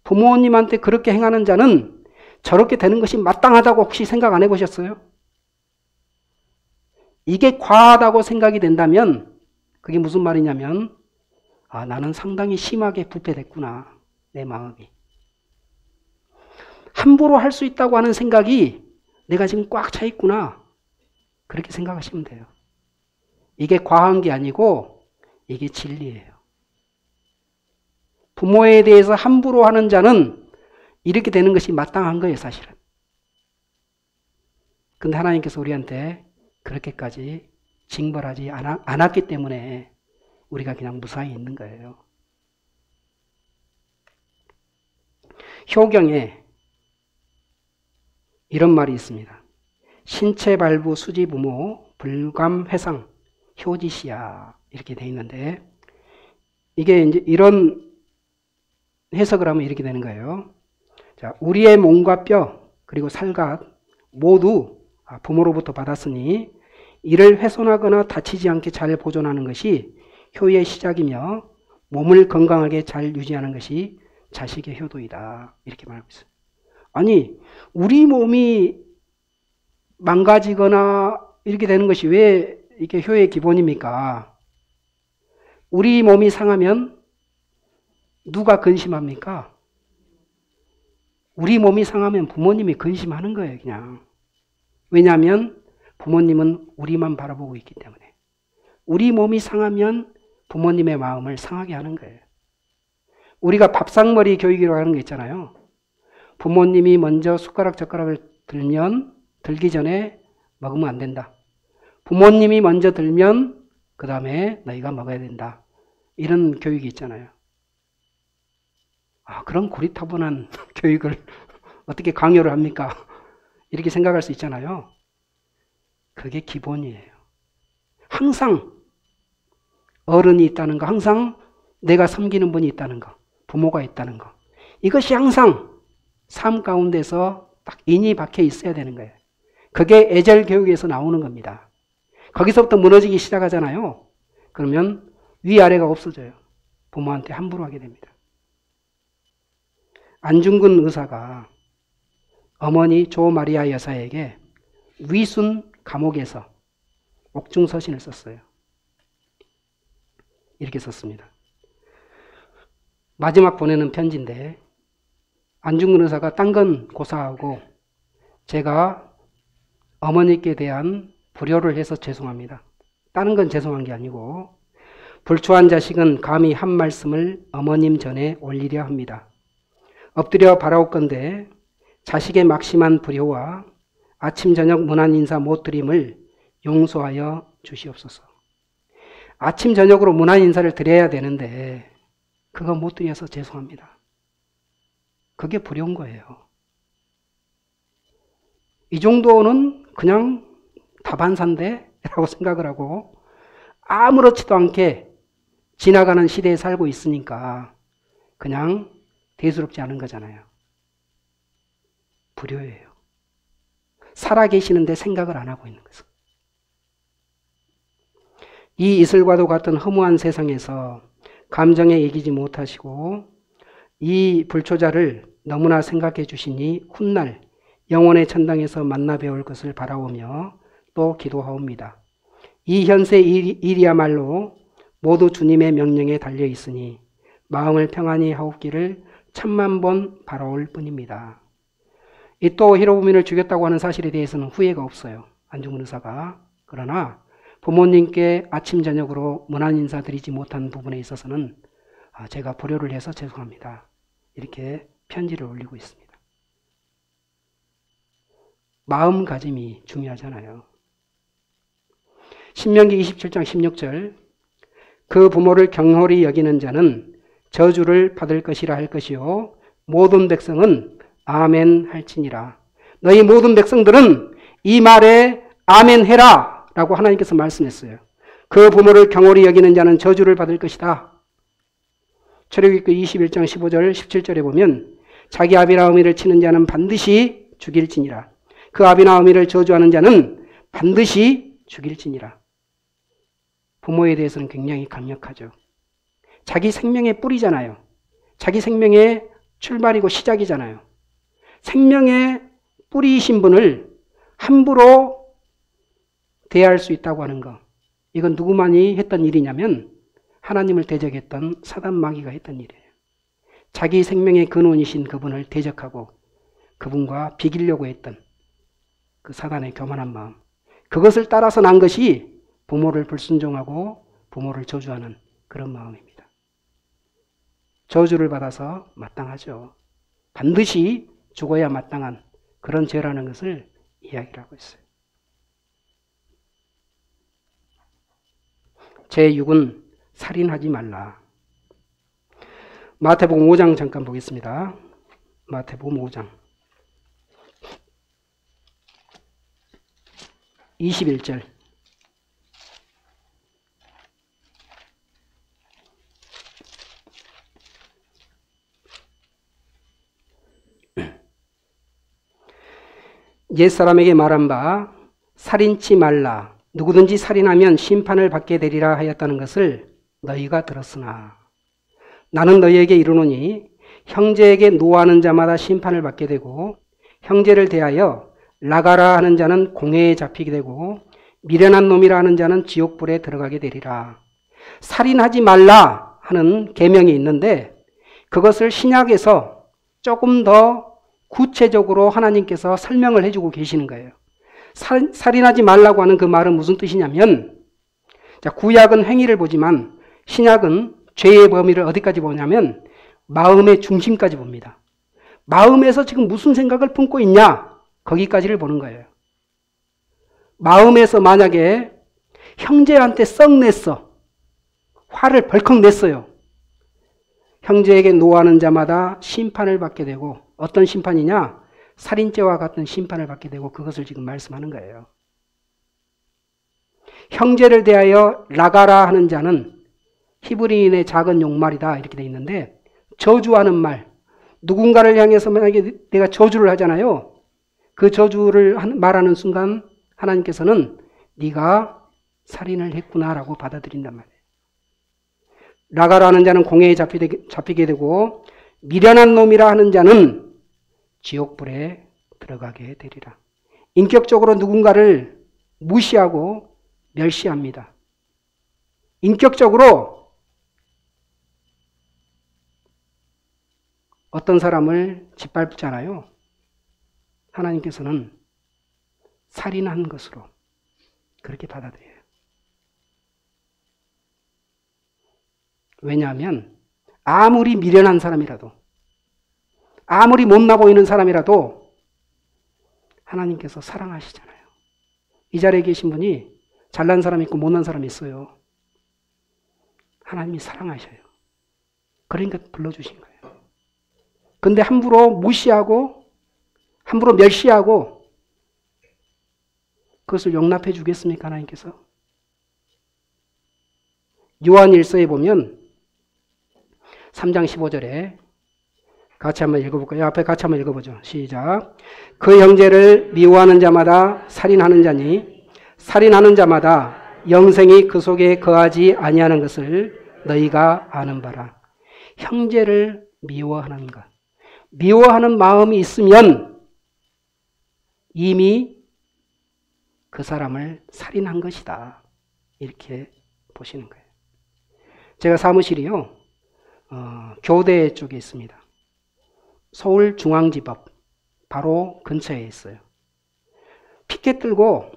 부모님한테 그렇게 행하는 자는 저렇게 되는 것이 마땅하다고 혹시 생각 안 해보셨어요? 이게 과하다고 생각이 된다면 그게 무슨 말이냐면 아, 나는 상당히 심하게 부패됐구나, 내 마음이. 함부로 할 수 있다고 하는 생각이 내가 지금 꽉 차 있구나, 그렇게 생각하시면 돼요. 이게 과한 게 아니고 이게 진리예요. 부모에 대해서 함부로 하는 자는 이렇게 되는 것이 마땅한 거예요, 사실은. 근데 하나님께서 우리한테 그렇게까지 징벌하지 않았기 때문에 우리가 그냥 무사히 있는 거예요. 효경에 이런 말이 있습니다. 신체 발부 수지 부모 불감 회상 효지시야, 이렇게 돼 있는데, 이게 이제 이런 해석을 하면 이렇게 되는 거예요. 자, 우리의 몸과 뼈 그리고 살갗 모두 부모로부터 받았으니 이를 훼손하거나 다치지 않게 잘 보존하는 것이 효의 시작이며 몸을 건강하게 잘 유지하는 것이 자식의 효도이다, 이렇게 말하고 있어요. 아니, 우리 몸이 망가지거나 이렇게 되는 것이 왜 이게 효의 기본입니까? 우리 몸이 상하면 누가 근심합니까? 우리 몸이 상하면 부모님이 근심하는 거예요, 그냥. 왜냐하면 부모님은 우리만 바라보고 있기 때문에. 우리 몸이 상하면 부모님의 마음을 상하게 하는 거예요. 우리가 밥상머리 교육이라고 하는 게 있잖아요. 부모님이 먼저 숟가락 젓가락을 들기 전에 먹으면 안 된다. 부모님이 먼저 들면 그 다음에 너희가 먹어야 된다. 이런 교육이 있잖아요. 그런 고리타분한 교육을 어떻게 강요를 합니까? 이렇게 생각할 수 있잖아요. 그게 기본이에요. 항상 어른이 있다는 거, 항상 내가 섬기는 분이 있다는 거, 부모가 있다는 거. 이것이 항상 삶 가운데서 딱 인이 박혀 있어야 되는 거예요. 그게 애절 교육에서 나오는 겁니다. 거기서부터 무너지기 시작하잖아요. 그러면 위아래가 없어져요. 부모한테 함부로 하게 됩니다. 안중근 의사가 어머니 조마리아 여사에게 위순 감옥에서 옥중서신을 썼어요. 이렇게 썼습니다. 마지막 보내는 편지인데 안중근 의사가 딴 건 고사하고 제가 어머니께 대한 불효를 해서 죄송합니다. 다른 건 죄송한 게 아니고 불초한 자식은 감히 한 말씀을 어머님 전에 올리려 합니다. 엎드려 바라옵건대 자식의 막심한 불효와 아침 저녁 문안 인사 못 드림을 용서하여 주시옵소서. 아침 저녁으로 문안 인사를 드려야 되는데 그거 못 드려서 죄송합니다. 그게 불효인 거예요. 이 정도는 그냥 다반사인데? 라고 생각을 하고 아무렇지도 않게 지나가는 시대에 살고 있으니까 그냥 대수롭지 않은 거잖아요. 불효예요. 살아계시는데 생각을 안 하고 있는 거죠. 이 이슬과도 같은 허무한 세상에서 감정에 이기지 못하시고 이 불초자를 너무나 생각해 주시니 훗날 영혼의 천당에서 만나 배울 것을 바라오며 또 기도하옵니다. 이 현세 일이야말로 모두 주님의 명령에 달려 있으니 마음을 평안히 하옵기를 천만 번 바라올 뿐입니다. 이 또 히로부미를 죽였다고 하는 사실에 대해서는 후회가 없어요. 안중근 의사가. 그러나 부모님께 아침 저녁으로 문안 인사드리지 못한 부분에 있어서는 제가 불효를 해서 죄송합니다. 이렇게 편지를 올리고 있습니다. 마음가짐이 중요하잖아요. 신명기 27장 16절 그 부모를 경홀히 여기는 자는 저주를 받을 것이라 할 것이요 모든 백성은 아멘 할지니라. 너희 모든 백성들은 이 말에 아멘 해라 라고 하나님께서 말씀했어요. 그 부모를 경홀히 여기는 자는 저주를 받을 것이다. 출애굽기 21장 15절 17절에 보면 자기 아비나 어미를 치는 자는 반드시 죽일지니라. 그 아비나 어미를 저주하는 자는 반드시 죽일지니라. 부모에 대해서는 굉장히 강력하죠. 자기 생명의 뿌리잖아요. 자기 생명의 출발이고 시작이잖아요. 생명의 뿌리이신 분을 함부로 대할 수 있다고 하는 것. 이건 누구만이 했던 일이냐면 하나님을 대적했던 사단 마귀가 했던 일이에요. 자기 생명의 근원이신 그분을 대적하고 그분과 비기려고 했던 그 사단의 교만한 마음. 그것을 따라서 난 것이 부모를 불순종하고 부모를 저주하는 그런 마음입니다. 저주를 받아서 마땅하죠. 반드시 죽어야 마땅한 그런 죄라는 것을 이야기를 하고 있어요. 제6은 살인하지 말라. 마태복음 5장 잠깐 보겠습니다. 마태복음 5장 21절 옛사람에게 말한 바 살인치 말라. 누구든지 살인하면 심판을 받게 되리라 하였다는 것을 너희가 들었으나 나는 너희에게 이르노니 형제에게 노하는 자마다 심판을 받게 되고 형제를 대하여 나가라 하는 자는 공회에 잡히게 되고 미련한 놈이라 하는 자는 지옥불에 들어가게 되리라. 살인하지 말라 하는 계명이 있는데 그것을 신약에서 조금 더 구체적으로 하나님께서 설명을 해주고 계시는 거예요. 살인하지 말라고 하는 그 말은 무슨 뜻이냐면, 자, 구약은 행위를 보지만 신약은 죄의 범위를 어디까지 보냐면 마음의 중심까지 봅니다. 마음에서 지금 무슨 생각을 품고 있냐, 거기까지를 보는 거예요. 마음에서 만약에 형제한테 썩 냈어. 화를 벌컥 냈어요. 형제에게 노하는 자마다 심판을 받게 되고, 어떤 심판이냐? 살인죄와 같은 심판을 받게 되고, 그것을 지금 말씀하는 거예요. 형제를 대하여 라가라 하는 자는 히브리인의 작은 용말이다 이렇게 돼 있는데, 저주하는 말, 누군가를 향해서 만약에 내가 저주를 하잖아요. 그 저주를 말하는 순간 하나님께서는 네가 살인을 했구나라고 받아들인단 말이에요. 라가라는 자는 공회에 잡히게 되고, 미련한 놈이라 하는 자는 지옥불에 들어가게 되리라. 인격적으로 누군가를 무시하고 멸시합니다. 인격적으로 어떤 사람을 짓밟잖아요. 하나님께서는 살인한 것으로 그렇게 받아들여요. 왜냐하면 아무리 미련한 사람이라도, 아무리 못나 보이는 사람이라도 하나님께서 사랑하시잖아요. 이 자리에 계신 분이 잘난 사람이 있고 못난 사람이 있어요. 하나님이 사랑하셔요. 그러니까 불러주신 거예요. 근데 함부로 무시하고 함부로 멸시하고 그것을 용납해 주겠습니까? 하나님께서? 요한일서에 보면 3장 15절에 같이 한번 읽어볼까요? 앞에 같이 한번 읽어보죠. 시작. 그 형제를 미워하는 자마다 살인하는 자니 살인하는 자마다 영생이 그 속에 거하지 아니하는 것을 너희가 아는 바라. 형제를 미워하는 것. 미워하는 마음이 있으면 이미 그 사람을 살인한 것이다. 이렇게 보시는 거예요. 제가 사무실이요. 교대 쪽에 있습니다. 서울중앙지법 바로 근처에 있어요. 피켓 들고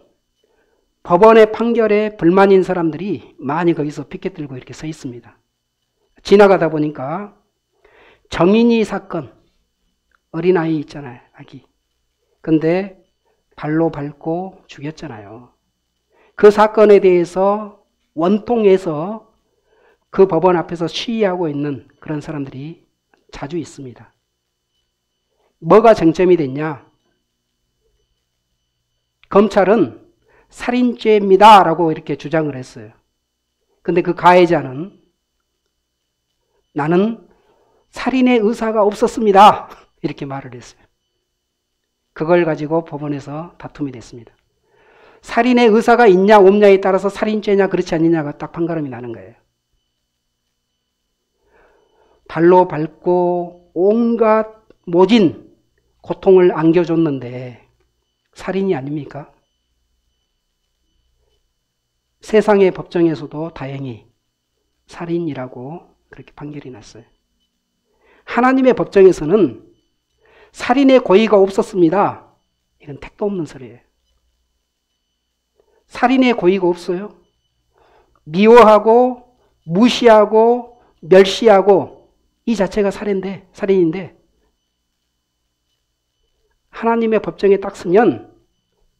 법원의 판결에 불만인 사람들이 많이 거기서 피켓 들고 이렇게 서 있습니다. 지나가다 보니까 정인이 사건, 어린아이 있잖아요. 아기. 근데 발로 밟고 죽였잖아요. 그 사건에 대해서 원통해서 그 법원 앞에서 시위하고 있는 그런 사람들이 자주 있습니다. 뭐가 쟁점이 됐냐? 검찰은 살인죄입니다 라고 이렇게 주장을 했어요. 근데 그 가해자는 나는 살인의 의사가 없었습니다 이렇게 말을 했어요. 그걸 가지고 법원에서 다툼이 됐습니다. 살인의 의사가 있냐 없냐에 따라서 살인죄냐 그렇지 않느냐가 딱 판가름이 나는 거예요. 발로 밟고 온갖 모진 고통을 안겨줬는데 살인이 아닙니까? 세상의 법정에서도 다행히 살인이라고 그렇게 판결이 났어요. 하나님의 법정에서는 살인의 고의가 없었습니다. 이건 택도 없는 소리예요. 살인의 고의가 없어요. 미워하고 무시하고 멸시하고 이 자체가 살인인데 하나님의 법정에 딱 서면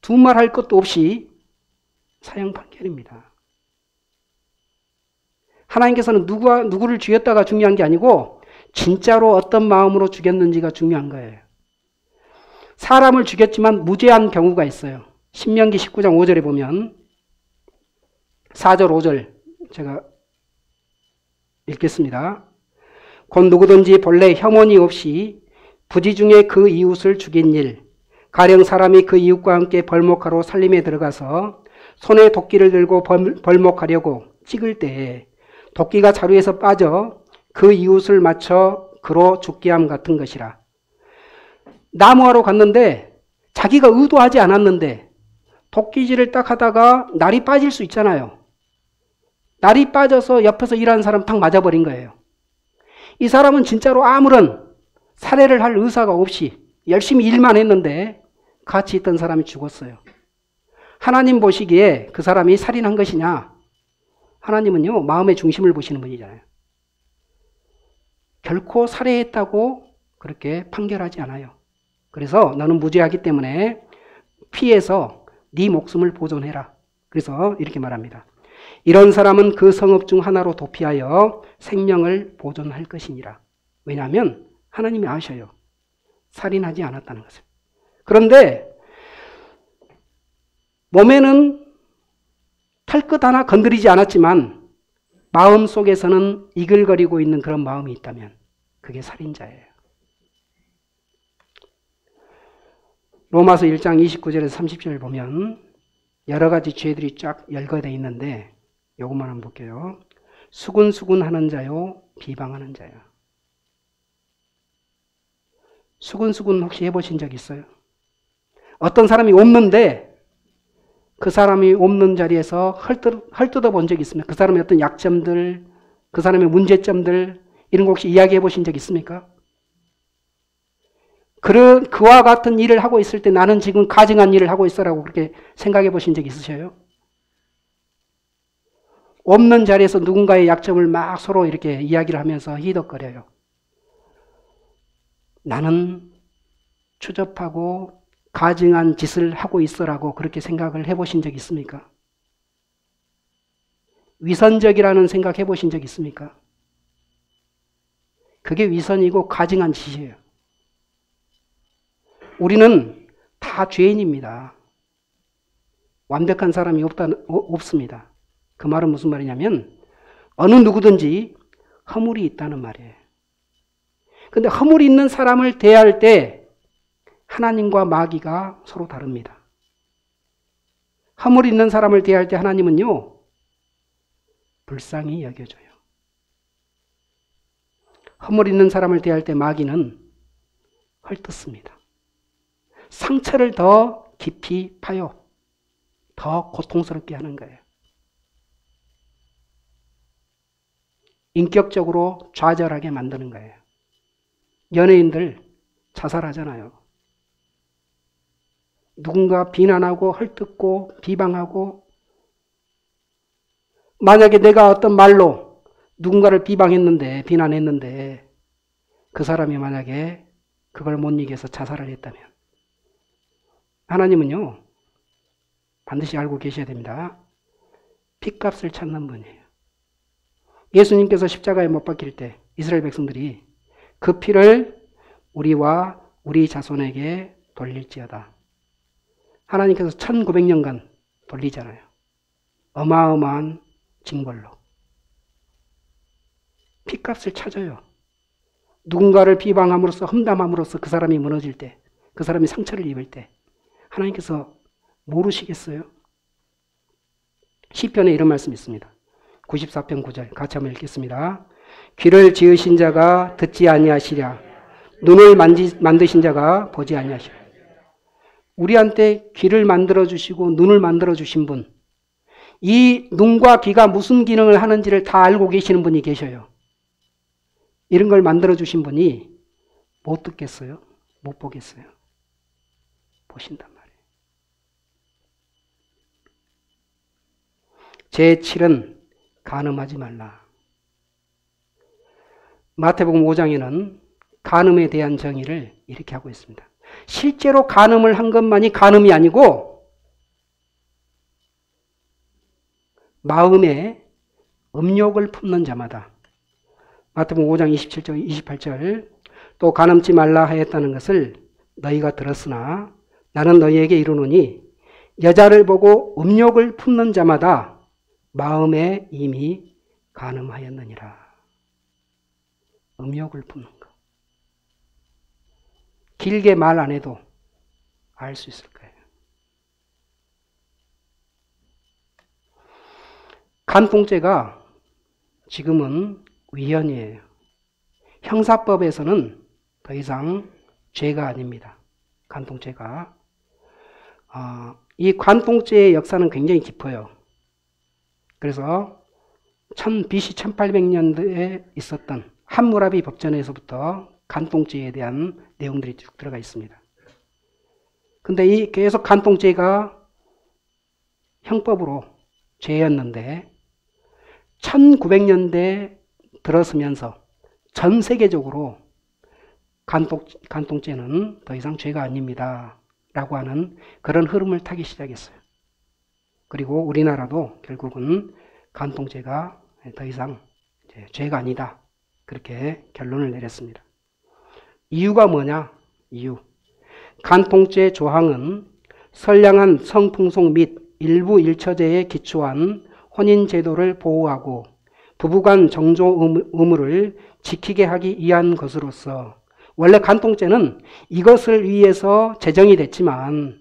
두말할 것도 없이 사형 판결입니다. 하나님께서는 누구를 죽였다가 중요한 게 아니고 진짜로 어떤 마음으로 죽였는지가 중요한 거예요. 사람을 죽였지만 무죄한 경우가 있어요. 신명기 19장 5절에 보면 4절 5절 제가 읽겠습니다. 곧 누구든지 본래 혐언이 없이 부지 중에 그 이웃을 죽인 일, 가령 사람이 그 이웃과 함께 벌목하러 살림에 들어가서 손에 도끼를 들고 벌목하려고 찍을 때에 도끼가 자루에서 빠져 그 이웃을 맞춰 그로 죽게 함 같은 것이라. 나무하러 갔는데 자기가 의도하지 않았는데 도끼질을 딱 하다가 날이 빠질 수 있잖아요. 날이 빠져서 옆에서 일하는 사람 탁 맞아버린 거예요. 이 사람은 진짜로 아무런 살해를 할 의사가 없이 열심히 일만 했는데 같이 있던 사람이 죽었어요. 하나님 보시기에 그 사람이 살인한 것이냐? 하나님은요, 마음의 중심을 보시는 분이잖아요. 결코 살해했다고 그렇게 판결하지 않아요. 그래서 너는 무죄하기 때문에 피해서 네 목숨을 보존해라. 그래서 이렇게 말합니다. 이런 사람은 그 성읍 중 하나로 도피하여 생명을 보존할 것이니라. 왜냐하면 하나님이 아셔요. 살인하지 않았다는 것을. 그런데 몸에는 털끝 하나 건드리지 않았지만 마음속에서는 이글거리고 있는 그런 마음이 있다면 그게 살인자예요. 로마서 1장 29절에서 30절을 보면 여러 가지 죄들이 쫙 열거되어 있는데 요것만 한번 볼게요. 수군수군 하는 자요, 비방하는 자요. 수군수군 혹시 해보신 적 있어요? 어떤 사람이 없는데 그 사람이 없는 자리에서 헐뜯어 본 적 있습니까? 그 사람의 어떤 약점들, 그 사람의 문제점들 이런 거 혹시 이야기해 보신 적 있습니까? 그와 같은 일을 하고 있을 때 나는 지금 가증한 일을 하고 있어라고 그렇게 생각해 보신 적 있으셔요? 없는 자리에서 누군가의 약점을 막 서로 이렇게 이야기를 하면서 희덕거려요. 나는 추접하고 가증한 짓을 하고 있어라고 그렇게 생각을 해보신 적 있습니까? 위선적이라는 생각 해보신 적 있습니까? 그게 위선이고 가증한 짓이에요. 우리는 다 죄인입니다. 완벽한 사람이 없습니다. 그 말은 무슨 말이냐면 어느 누구든지 허물이 있다는 말이에요. 근데 허물이 있는 사람을 대할 때 하나님과 마귀가 서로 다릅니다. 허물이 있는 사람을 대할 때 하나님은요, 불쌍히 여겨줘요. 허물이 있는 사람을 대할 때 마귀는 헐뜯습니다. 상처를 더 깊이 파요. 더 고통스럽게 하는 거예요. 인격적으로 좌절하게 만드는 거예요. 연예인들 자살하잖아요. 누군가 비난하고 헐뜯고 비방하고, 만약에 내가 어떤 말로 누군가를 비방했는데, 비난했는데 그 사람이 만약에 그걸 못 이겨서 자살을 했다면 하나님은요, 반드시 알고 계셔야 됩니다. 핏값을 찾는 분이에요. 예수님께서 십자가에 못 박힐 때 이스라엘 백성들이 그 피를 우리와 우리 자손에게 돌릴지어다. 하나님께서 1900년간 돌리잖아요. 어마어마한 징벌로. 핏값을 찾아요. 누군가를 비방함으로써, 험담함으로써 그 사람이 무너질 때, 그 사람이 상처를 입을 때 하나님께서 모르시겠어요? 시편에 이런 말씀이 있습니다. 94편 9절 같이 한번 읽겠습니다. 귀를 지으신 자가 듣지 아니하시랴, 눈을 만드신 자가 보지 아니하시랴. 우리한테 귀를 만들어주시고 눈을 만들어주신 분, 이 눈과 귀가 무슨 기능을 하는지를 다 알고 계시는 분이 계셔요. 이런 걸 만들어주신 분이 못 듣겠어요? 못 보겠어요? 보신단 말이에요. 제7은 간음하지 말라. 마태복음 5장에는 간음에 대한 정의를 이렇게 하고 있습니다. 실제로 간음을 한 것만이 간음이 아니고 마음에 음욕을 품는 자마다. 마태복음 5장 27절 28절 또 간음치 말라 하였다는 것을 너희가 들었으나 나는 너희에게 이르노니 여자를 보고 음욕을 품는 자마다 마음에 이미 간음하였느니라. 음욕을 품는 것. 길게 말 안 해도 알 수 있을 거예요. 간통죄가 지금은 위헌이에요. 형사법에서는 더 이상 죄가 아닙니다. 간통죄가. 이 간통죄의 역사는 굉장히 깊어요. 그래서 BC 1800년대에 있었던 함무라비 법전에서부터 간통죄에 대한 내용들이 쭉 들어가 있습니다. 근데 이 계속 간통죄가 형법으로 죄였는데 1900년대 들어서면서 전 세계적으로 간통죄는 더 이상 죄가 아닙니다 라고 하는 그런 흐름을 타기 시작했어요. 그리고 우리나라도 결국은 간통죄가 더 이상 죄가 아니다. 그렇게 결론을 내렸습니다. 이유가 뭐냐? 이유. 간통죄 조항은 선량한 성풍속 및 일부 일처제에 기초한 혼인제도를 보호하고 부부간 정조 의무를 지키게 하기 위한 것으로서 원래 간통죄는 이것을 위해서 제정이 됐지만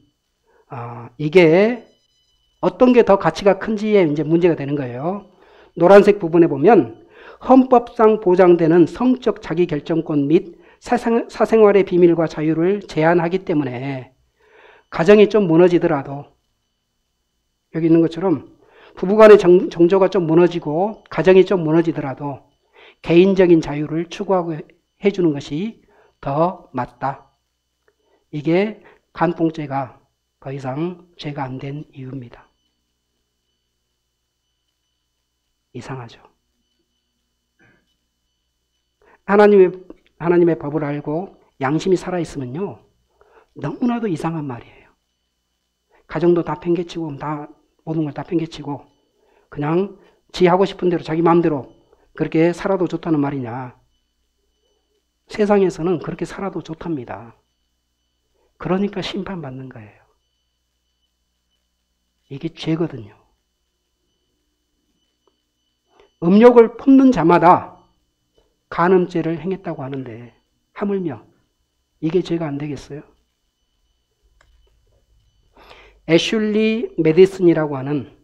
이게 어떤 게 더 가치가 큰지에 이제 문제가 되는 거예요. 노란색 부분에 보면 헌법상 보장되는 성적 자기결정권 및 사생활의 비밀과 자유를 제한하기 때문에 가정이 좀 무너지더라도 여기 있는 것처럼 부부간의 정조가 좀 무너지고 가정이 좀 무너지더라도 개인적인 자유를 추구하고 해주는 것이 더 맞다. 이게 간통죄가 더 이상 죄가 안 된 이유입니다. 이상하죠. 하나님의 법을 알고 양심이 살아있으면요, 너무나도 이상한 말이에요. 가정도 다 팽개치고, 모든 걸 다 팽개치고, 그냥 지 하고 싶은 대로 자기 마음대로 그렇게 살아도 좋다는 말이냐. 세상에서는 그렇게 살아도 좋답니다. 그러니까 심판받는 거예요. 이게 죄거든요. 음욕을 품는 자마다 간음죄를 행했다고 하는데 하물며 이게 죄가 안 되겠어요? 애슐리 메디슨이라고 하는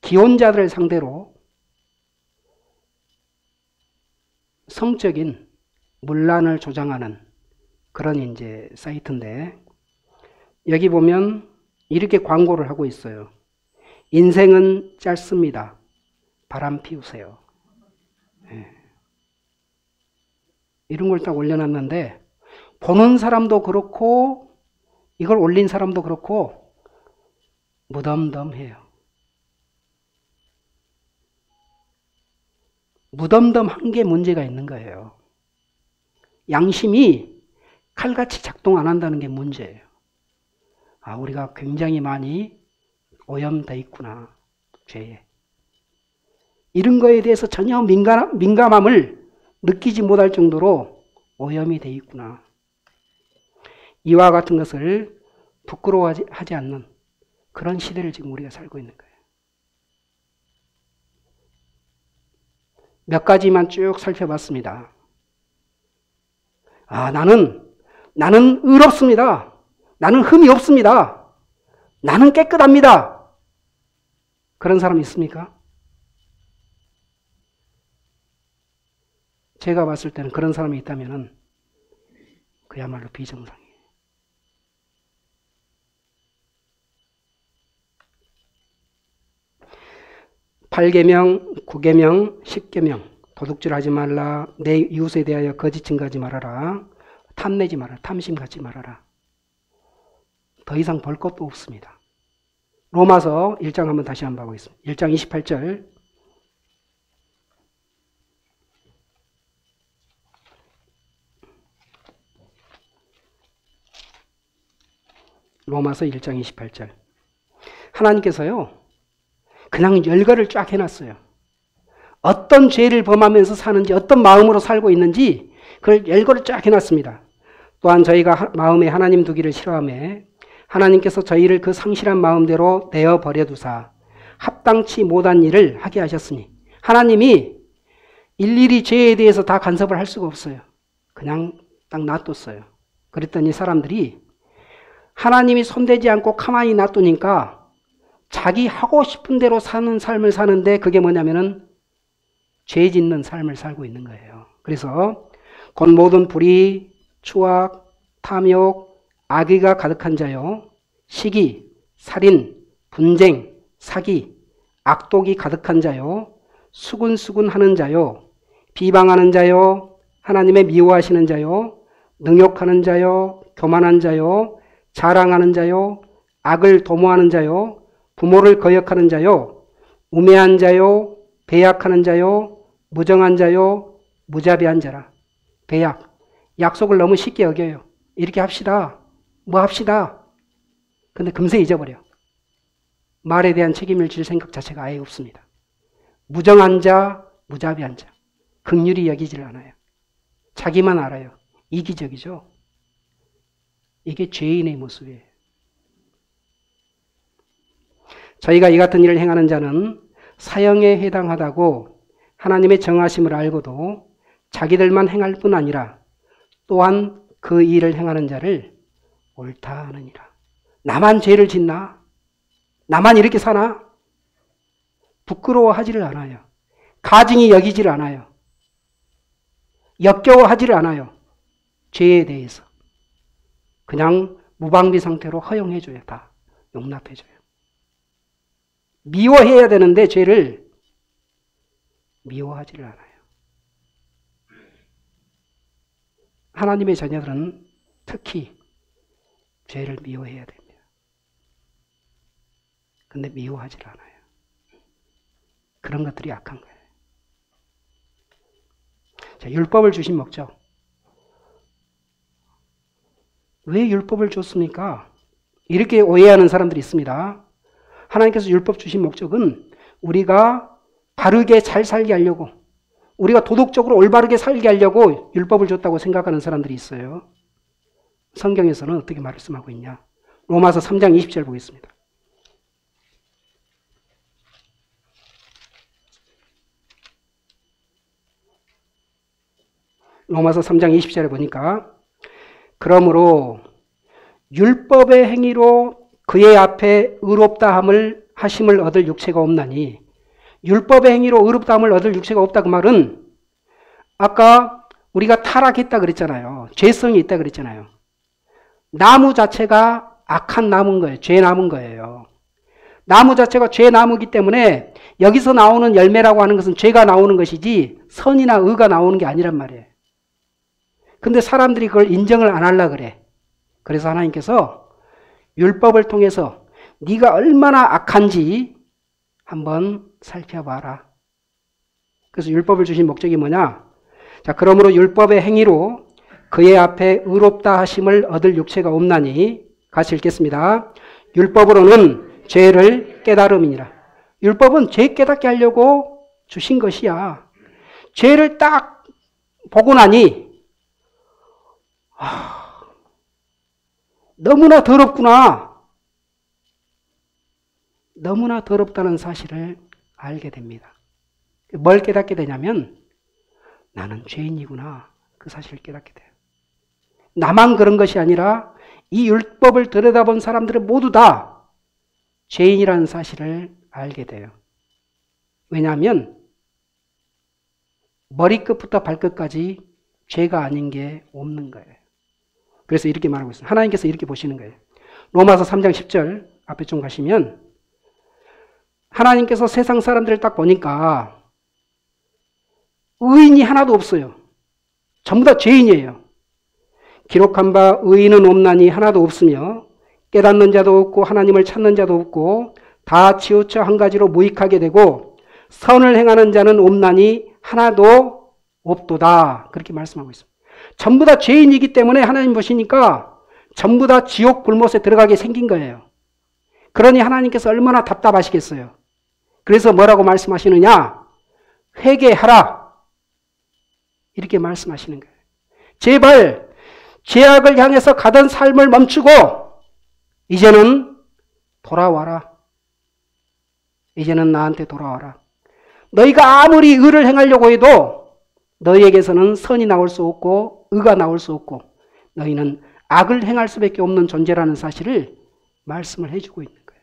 기혼자들을 상대로 성적인 문란을 조장하는 그런 이제 사이트인데 여기 보면 이렇게 광고를 하고 있어요. 인생은 짧습니다. 바람 피우세요. 네. 이런 걸 딱 올려놨는데 보는 사람도 그렇고 이걸 올린 사람도 그렇고 무덤덤해요. 무덤덤한 게 문제가 있는 거예요. 양심이 칼같이 작동 안 한다는 게 문제예요. 우리가 굉장히 많이 오염돼 있구나, 죄에. 이런 거에 대해서 전혀 민감함을 느끼지 못할 정도로 오염이 돼 있구나. 이와 같은 것을 부끄러워하지 않는 그런 시대를 지금 우리가 살고 있는 거예요. 몇 가지만 쭉 살펴봤습니다. 나는 의롭습니다. 나는 흠이 없습니다. 나는 깨끗합니다. 그런 사람 있습니까? 제가 봤을 때는 그런 사람이 있다면 그야말로 비정상이에요. (8계명) (9계명) (10계명) 도둑질하지 말라, 내 이웃에 대하여 거짓 증거하지 말아라, 탐내지 말아라, 탐심 갖지 말아라. 더 이상 볼 것도 없습니다. 로마서 1장 한번 다시 한번 보겠습니다. 1장 28절. 로마서 1장 28절. 하나님께서요, 그냥 열거를 쫙 해놨어요. 어떤 죄를 범하면서 사는지, 어떤 마음으로 살고 있는지 그걸 열거를 쫙 해놨습니다. 또한 저희가 마음에 하나님 두기를 싫어하며 하나님께서 저희를 그 상실한 마음대로 내어 버려두사 합당치 못한 일을 하게 하셨으니, 하나님이 일일이 죄에 대해서 다 간섭을 할 수가 없어요. 그냥 딱 놔뒀어요. 그랬더니 사람들이 하나님이 손대지 않고 가만히 놔두니까 자기 하고 싶은 대로 사는 삶을 사는데 그게 뭐냐면은 죄 짓는 삶을 살고 있는 거예요. 그래서 곧 모든 불의, 추악, 탐욕, 악의가 가득한 자요, 시기, 살인, 분쟁, 사기, 악독이 가득한 자요, 수군수군하는 자요, 비방하는 자요, 하나님의 미워하시는 자요, 능욕하는 자요, 교만한 자요, 자랑하는 자요, 악을 도모하는 자요, 부모를 거역하는 자요, 우매한 자요, 배약하는 자요, 무정한 자요, 무자비한 자라. 배약, 약속을 너무 쉽게 여겨요. 이렇게 합시다. 뭐 합시다. 근데 금세 잊어버려. 말에 대한 책임을 질 생각 자체가 아예 없습니다. 무정한 자, 무자비한 자. 긍휼히 여기질 않아요. 자기만 알아요. 이기적이죠. 이게 죄인의 모습이에요. 저희가 이 같은 일을 행하는 자는 사형에 해당하다고 하나님의 정하심을 알고도 자기들만 행할 뿐 아니라 또한 그 일을 행하는 자를 옳다 하느니라. 나만 죄를 짓나? 나만 이렇게 사나? 부끄러워하지를 않아요. 가증히 여기지를 않아요. 역겨워하지를 않아요. 죄에 대해서. 그냥 무방비 상태로 허용해줘요. 다 용납해줘요. 미워해야 되는데 죄를 미워하지를 않아요. 하나님의 자녀들은 특히 죄를 미워해야 됩니다. 근데 미워하지를 않아요. 그런 것들이 악한 거예요. 자, 율법을 주신 목적. 왜 율법을 줬습니까? 이렇게 오해하는 사람들이 있습니다. 하나님께서 율법 주신 목적은 우리가 바르게 잘 살게 하려고, 우리가 도덕적으로 올바르게 살게 하려고 율법을 줬다고 생각하는 사람들이 있어요. 성경에서는 어떻게 말씀하고 있냐? 로마서 3장 20절 보겠습니다. 로마서 3장 20절에 보니까 그러므로 율법의 행위로 그의 앞에 의롭다함을 하심을 얻을 육체가 없나니, 율법의 행위로 의롭다함을 얻을 육체가 없다 그 말은 아까 우리가 타락했다 그랬잖아요. 죄성이 있다 그랬잖아요. 나무 자체가 악한 나무인 거예요. 죄 나무인 거예요. 나무 자체가 죄 나무이기 때문에 여기서 나오는 열매라고 하는 것은 죄가 나오는 것이지 선이나 의가 나오는 게 아니란 말이에요. 근데 사람들이 그걸 인정을 안 하려고 그래. 그래서 하나님께서 율법을 통해서 네가 얼마나 악한지 한번 살펴봐라. 그래서 율법을 주신 목적이 뭐냐? 자, 그러므로 율법의 행위로 그의 앞에 의롭다 하심을 얻을 육체가 없나니, 같이 읽겠습니다. 율법으로는 죄를 깨달음이니라. 율법은 죄 깨닫게 하려고 주신 것이야. 죄를 딱 보고 나니 너무나 더럽구나. 너무나 더럽다는 사실을 알게 됩니다. 뭘 깨닫게 되냐면 나는 죄인이구나. 그 사실을 깨닫게 돼요. 나만 그런 것이 아니라 이 율법을 들여다본 사람들은 모두 다 죄인이라는 사실을 알게 돼요. 왜냐하면 머리끝부터 발끝까지 죄가 아닌 게 없는 거예요. 그래서 이렇게 말하고 있어요. 하나님께서 이렇게 보시는 거예요. 로마서 3장 10절 앞에 좀 가시면 하나님께서 세상 사람들을 딱 보니까 의인이 하나도 없어요. 전부 다 죄인이에요. 기록한 바 의인은 없나니 하나도 없으며 깨닫는 자도 없고 하나님을 찾는 자도 없고 다 치우쳐 한 가지로 무익하게 되고 선을 행하는 자는 없나니 하나도 없도다. 그렇게 말씀하고 있습니다. 전부 다 죄인이기 때문에 하나님 보시니까 전부 다 지옥 불못에 들어가게 생긴 거예요. 그러니 하나님께서 얼마나 답답하시겠어요. 그래서 뭐라고 말씀하시느냐? 회개하라. 이렇게 말씀하시는 거예요. 제발 죄악을 향해서 가던 삶을 멈추고 이제는 돌아와라. 이제는 나한테 돌아와라. 너희가 아무리 의를 행하려고 해도 너희에게서는 선이 나올 수 없고 의가 나올 수 없고 너희는 악을 행할 수밖에 없는 존재라는 사실을 말씀을 해주고 있는 거예요.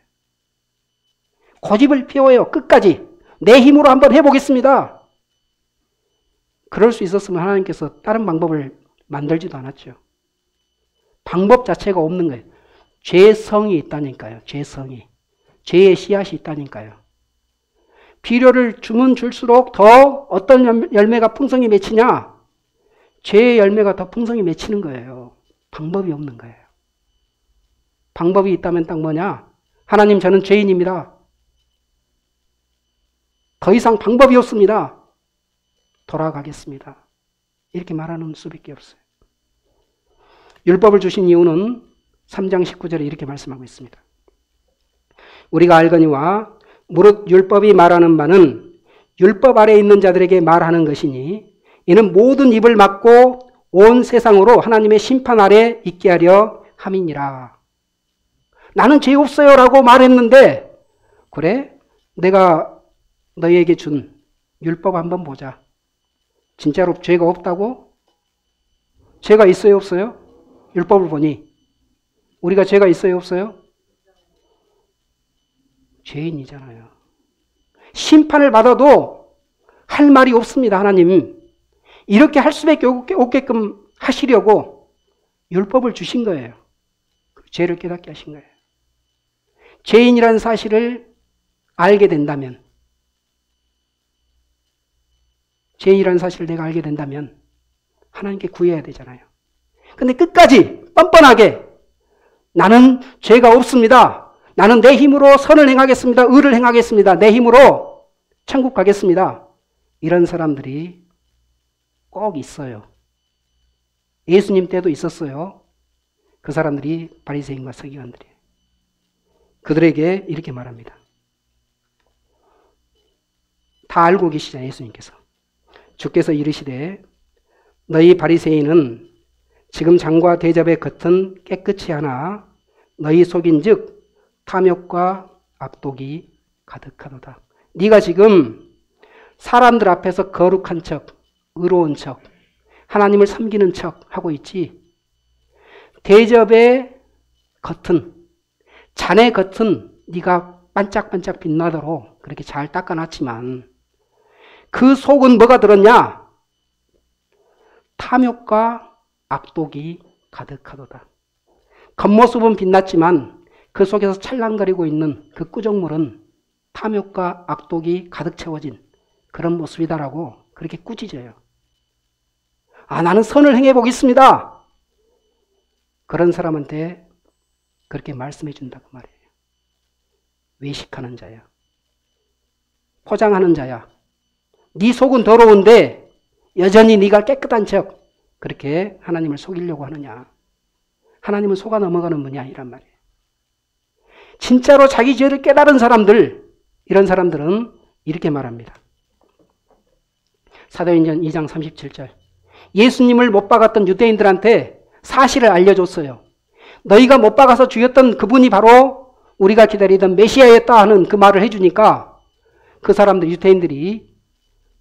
고집을 피워요. 끝까지. 내 힘으로 한번 해보겠습니다. 그럴 수 있었으면 하나님께서 다른 방법을 만들지도 않았죠. 방법 자체가 없는 거예요. 죄성이 있다니까요. 죄성이. 죄의 씨앗이 있다니까요. 비료를 주면 줄수록 더 어떤 열매가 풍성히 맺히냐? 죄의 열매가 더 풍성히 맺히는 거예요. 방법이 없는 거예요. 방법이 있다면 딱 뭐냐? 하나님, 저는 죄인입니다. 더 이상 방법이 없습니다. 돌아가겠습니다. 이렇게 말하는 수밖에 없어요. 율법을 주신 이유는 3장 19절에 이렇게 말씀하고 있습니다. 우리가 알거니와 무릇 율법이 말하는 바는 율법 아래에 있는 자들에게 말하는 것이니 이는 모든 입을 막고 온 세상으로 하나님의 심판 아래 있게 하려 함이니라. 나는 죄 없어요 라고 말했는데, 그래? 내가 너희에게 준 율법 한번 보자. 진짜로 죄가 없다고? 죄가 있어요 없어요? 율법을 보니 우리가 죄가 있어요 없어요? 죄인이잖아요. 심판을 받아도 할 말이 없습니다. 하나님 이렇게 할 수밖에 없게끔 하시려고 율법을 주신 거예요. 죄를 깨닫게 하신 거예요. 죄인이라는 사실을 알게 된다면, 죄인이라는 사실을 내가 알게 된다면 하나님께 구해야 되잖아요. 근데 끝까지 뻔뻔하게 나는 죄가 없습니다. 나는 내 힘으로 선을 행하겠습니다. 의를 행하겠습니다. 내 힘으로 천국 가겠습니다. 이런 사람들이 꼭 있어요. 예수님 때도 있었어요. 그 사람들이 바리새인과 서기관들이에요. 그들에게 이렇게 말합니다. 다 알고 계시잖아요. 예수님께서. 주께서 이르시되 너희 바리새인은 지금 장과 대접의 겉은 깨끗이 하나 너희 속인즉 탐욕과 압독이 가득하도다. 네가 지금 사람들 앞에서 거룩한 척, 의로운 척, 하나님을 섬기는 척 하고 있지. 대접의 겉은, 잔의 겉은 네가 반짝반짝 빛나도록 그렇게 잘 닦아놨지만 그 속은 뭐가 들었냐? 탐욕과 압독이 가득하도다. 겉모습은 빛났지만 그 속에서 찰랑거리고 있는 그 꾸정물은 탐욕과 압독이 가득 채워진 그런 모습이다라고 그렇게 꾸짖어요. 아, 나는 선을 행해 보겠습니다. 그런 사람한테 그렇게 말씀해 준다고 말이에요. 외식하는 자야. 포장하는 자야. 네 속은 더러운데 여전히 네가 깨끗한 척 그렇게 하나님을 속이려고 하느냐. 하나님은 속아 넘어가는 분이 아니란 말이에요. 진짜로 자기 죄를 깨달은 사람들, 이런 사람들은 이렇게 말합니다. 사도행전 2장 37절. 예수님을 못 박았던 유대인들한테 사실을 알려줬어요. 너희가 못 박아서 죽였던 그분이 바로 우리가 기다리던 메시아였다 하는 그 말을 해주니까 그 사람들, 유대인들이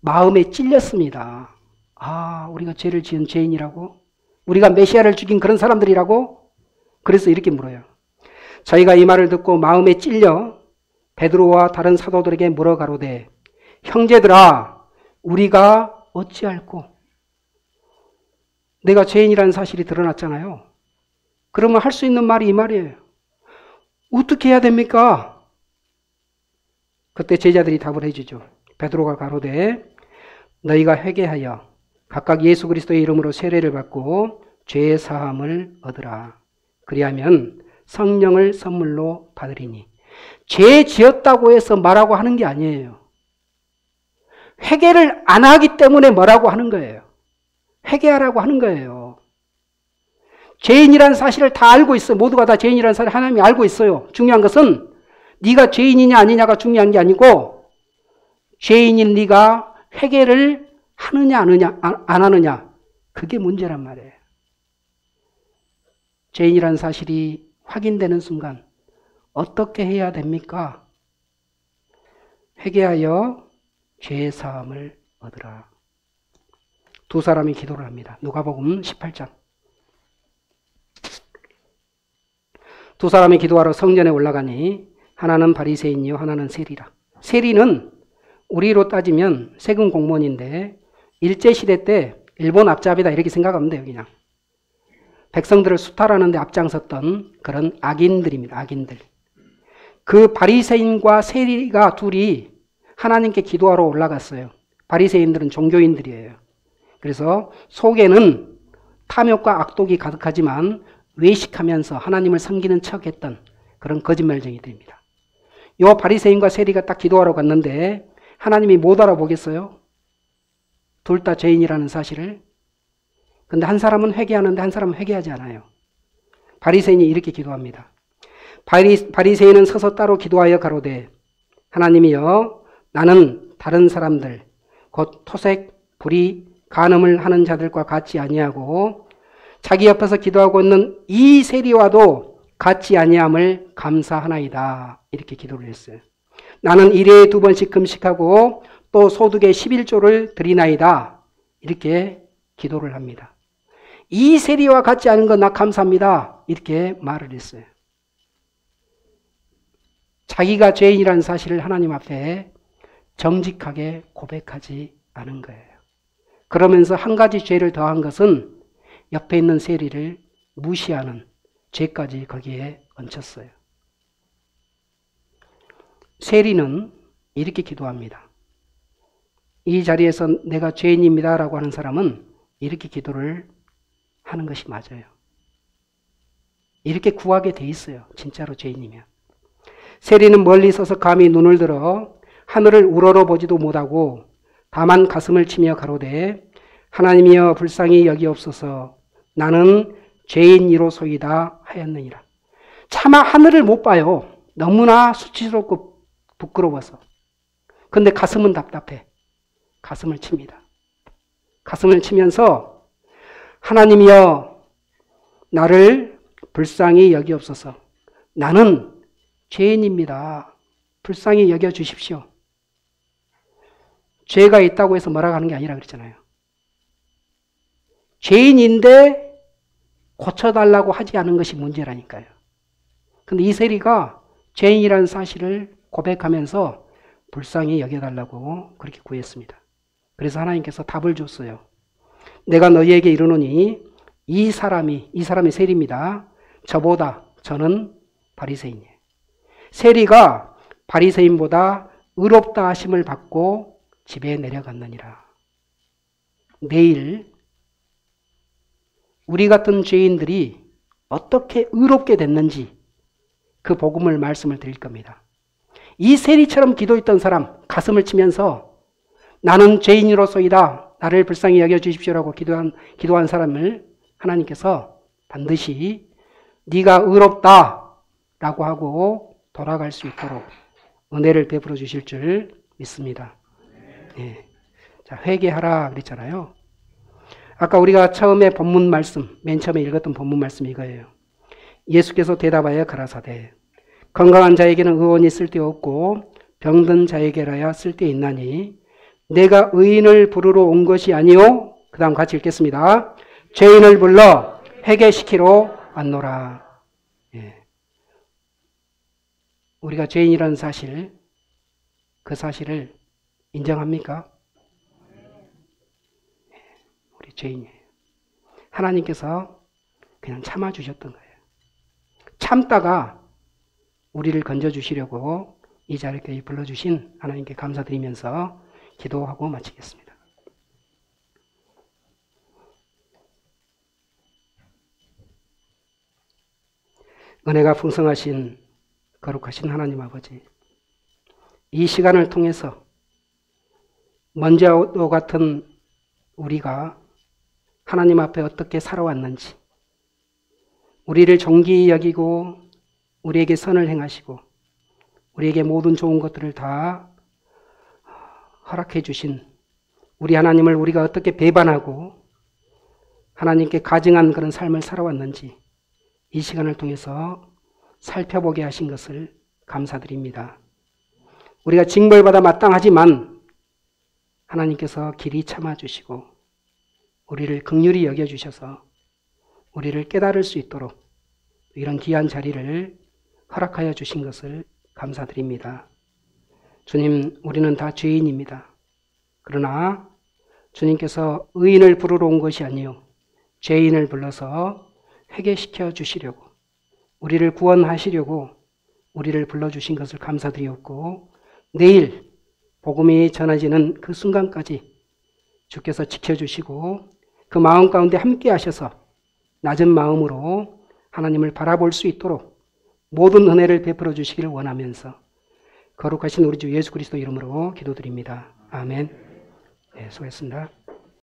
마음에 찔렸습니다. 아, 우리가 죄를 지은 죄인이라고? 우리가 메시아를 죽인 그런 사람들이라고? 그래서 이렇게 물어요. 저희가 이 말을 듣고 마음에 찔려 베드로와 다른 사도들에게 물어 가로되 형제들아 우리가 어찌할꼬? 내가 죄인이라는 사실이 드러났잖아요. 그러면 할 수 있는 말이 이 말이에요. 어떻게 해야 됩니까? 그때 제자들이 답을 해주죠. 베드로가 가로되 너희가 회개하여 각각 예수 그리스도의 이름으로 세례를 받고 죄의 사함을 얻으라. 그리하면 성령을 선물로 받으리니. 죄 지었다고 해서 말하고 하는 게 아니에요. 회개를 안 하기 때문에 뭐라고 하는 거예요. 회개하라고 하는 거예요. 죄인이라는 사실을 다 알고 있어요. 모두가 다 죄인이라는 사실을 하나님이 알고 있어요. 중요한 것은 네가 죄인이냐 아니냐가 중요한 게 아니고 죄인인 네가 회개를 하느냐 안 하느냐 그게 문제란 말이에요. 죄인이라는 사실이 확인되는 순간 어떻게 해야 됩니까? 회개하여 죄의 사함을 얻으라. 두 사람이 기도를 합니다. 누가복음 18장. 두 사람이 기도하러 성전에 올라가니 하나는 바리새인이요 하나는 세리라. 세리는 우리로 따지면 세금 공무원인데 일제시대 때 일본 앞잡이다 이렇게 생각하면 돼요. 그냥 백성들을 수탈하는 데 앞장섰던 그런 악인들입니다. 악인들. 그 바리새인과 세리가 둘이 하나님께 기도하러 올라갔어요. 바리새인들은 종교인들이에요. 그래서 속에는 탐욕과 악독이 가득하지만 외식하면서 하나님을 섬기는 척했던 그런 거짓말쟁이들입니다. 요 바리새인과 세리가 딱 기도하러 갔는데 하나님이 못 알아보겠어요? 둘 다 죄인이라는 사실을. 근데 한 사람은 회개하는데 한 사람은 회개하지 않아요. 바리새인이 이렇게 기도합니다. 바리새인은 서서 따로 기도하여 가로되 하나님이여 나는 다른 사람들 곧 토색, 불의, 간음을 하는 자들과 같지 아니하고 자기 옆에서 기도하고 있는 이 세리와도 같지 아니함을 감사하나이다. 이렇게 기도를 했어요. 나는 1회에 2번씩 금식하고 또 소득의 11조를 드리나이다. 이렇게 기도를 합니다. 이 세리와 같지 않은 건 나 감사합니다. 이렇게 말을 했어요. 자기가 죄인이라는 사실을 하나님 앞에 정직하게 고백하지 않은 거예요. 그러면서 한 가지 죄를 더한 것은 옆에 있는 세리를 무시하는 죄까지 거기에 얹혔어요. 세리는 이렇게 기도합니다. 이 자리에서 내가 죄인입니다 라고 하는 사람은 이렇게 기도를 하는 것이 맞아요. 이렇게 구하게 돼 있어요. 진짜로 죄인이면. 세리는 멀리 서서 감히 눈을 들어 하늘을 우러러보지도 못하고 다만 가슴을 치며 가로되 하나님이여 불쌍히 여기옵소서 나는 죄인이로소이다 하였느니라. 차마 하늘을 못 봐요. 너무나 수치스럽고 부끄러워서. 근데 가슴은 답답해. 가슴을 칩니다. 가슴을 치면서 하나님이여 나를 불쌍히 여기옵소서. 나는 죄인입니다. 불쌍히 여겨주십시오. 죄가 있다고 해서 뭐라고 하는 게 아니라 그랬잖아요. 죄인인데 고쳐달라고 하지 않은 것이 문제라니까요. 근데 이 세리가 죄인이라는 사실을 고백하면서 불쌍히 여겨달라고 그렇게 구했습니다. 그래서 하나님께서 답을 줬어요. 내가 너희에게 이르노니 이 사람이 세리입니다. 저보다 저는 바리새인이에요. 세리가 바리새인보다 의롭다 하심을 받고 집에 내려갔느니라. 내일 우리 같은 죄인들이 어떻게 의롭게 됐는지 그 복음을 말씀을 드릴 겁니다. 이 세리처럼 기도했던 사람 가슴을 치면서 나는 죄인으로소이다. 나를 불쌍히 여겨주십시오라고 기도한 사람을 하나님께서 반드시 네가 의롭다 라고 하고 돌아갈 수 있도록 은혜를 베풀어 주실 줄 믿습니다. 네. 자, 회개하라 그랬잖아요. 아까 우리가 처음에 본문 말씀, 맨 처음에 읽었던 본문 말씀이 이거예요. 예수께서 대답하여 가라사대 건강한 자에게는 의원이 쓸데없고 병든 자에게라야 쓸데있나니 내가 의인을 부르러 온 것이 아니요. 그 다음 같이 읽겠습니다. 죄인을 불러 회개시키러 왔노라. 예. 우리가 죄인이라는 사실, 그 사실을 인정합니까? 우리 죄인이에요. 하나님께서 그냥 참아주셨던 거예요. 참다가 우리를 건져주시려고 이 자리에 불러주신 하나님께 감사드리면서 기도하고 마치겠습니다. 은혜가 풍성하신 거룩하신 하나님 아버지, 이 시간을 통해서 먼지와 같은 우리가 하나님 앞에 어떻게 살아왔는지, 우리를 존귀히 여기고 우리에게 선을 행하시고 우리에게 모든 좋은 것들을 다 허락해 주신 우리 하나님을 우리가 어떻게 배반하고 하나님께 가증한 그런 삶을 살아왔는지 이 시간을 통해서 살펴보게 하신 것을 감사드립니다. 우리가 징벌받아 마땅하지만 하나님께서 길이 참아주시고 우리를 긍휼히 여겨주셔서 우리를 깨달을 수 있도록 이런 귀한 자리를 허락하여 주신 것을 감사드립니다. 주님, 우리는 다 죄인입니다. 그러나 주님께서 의인을 부르러 온 것이 아니요 죄인을 불러서 회개시켜 주시려고 우리를 구원하시려고 우리를 불러주신 것을 감사드리옵고 내일 복음이 전해지는 그 순간까지 주께서 지켜주시고 그 마음 가운데 함께 하셔서 낮은 마음으로 하나님을 바라볼 수 있도록 모든 은혜를 베풀어 주시기를 원하면서 거룩하신 우리 주 예수 그리스도 이름으로 기도드립니다. 아멘. 네, 수고했습니다.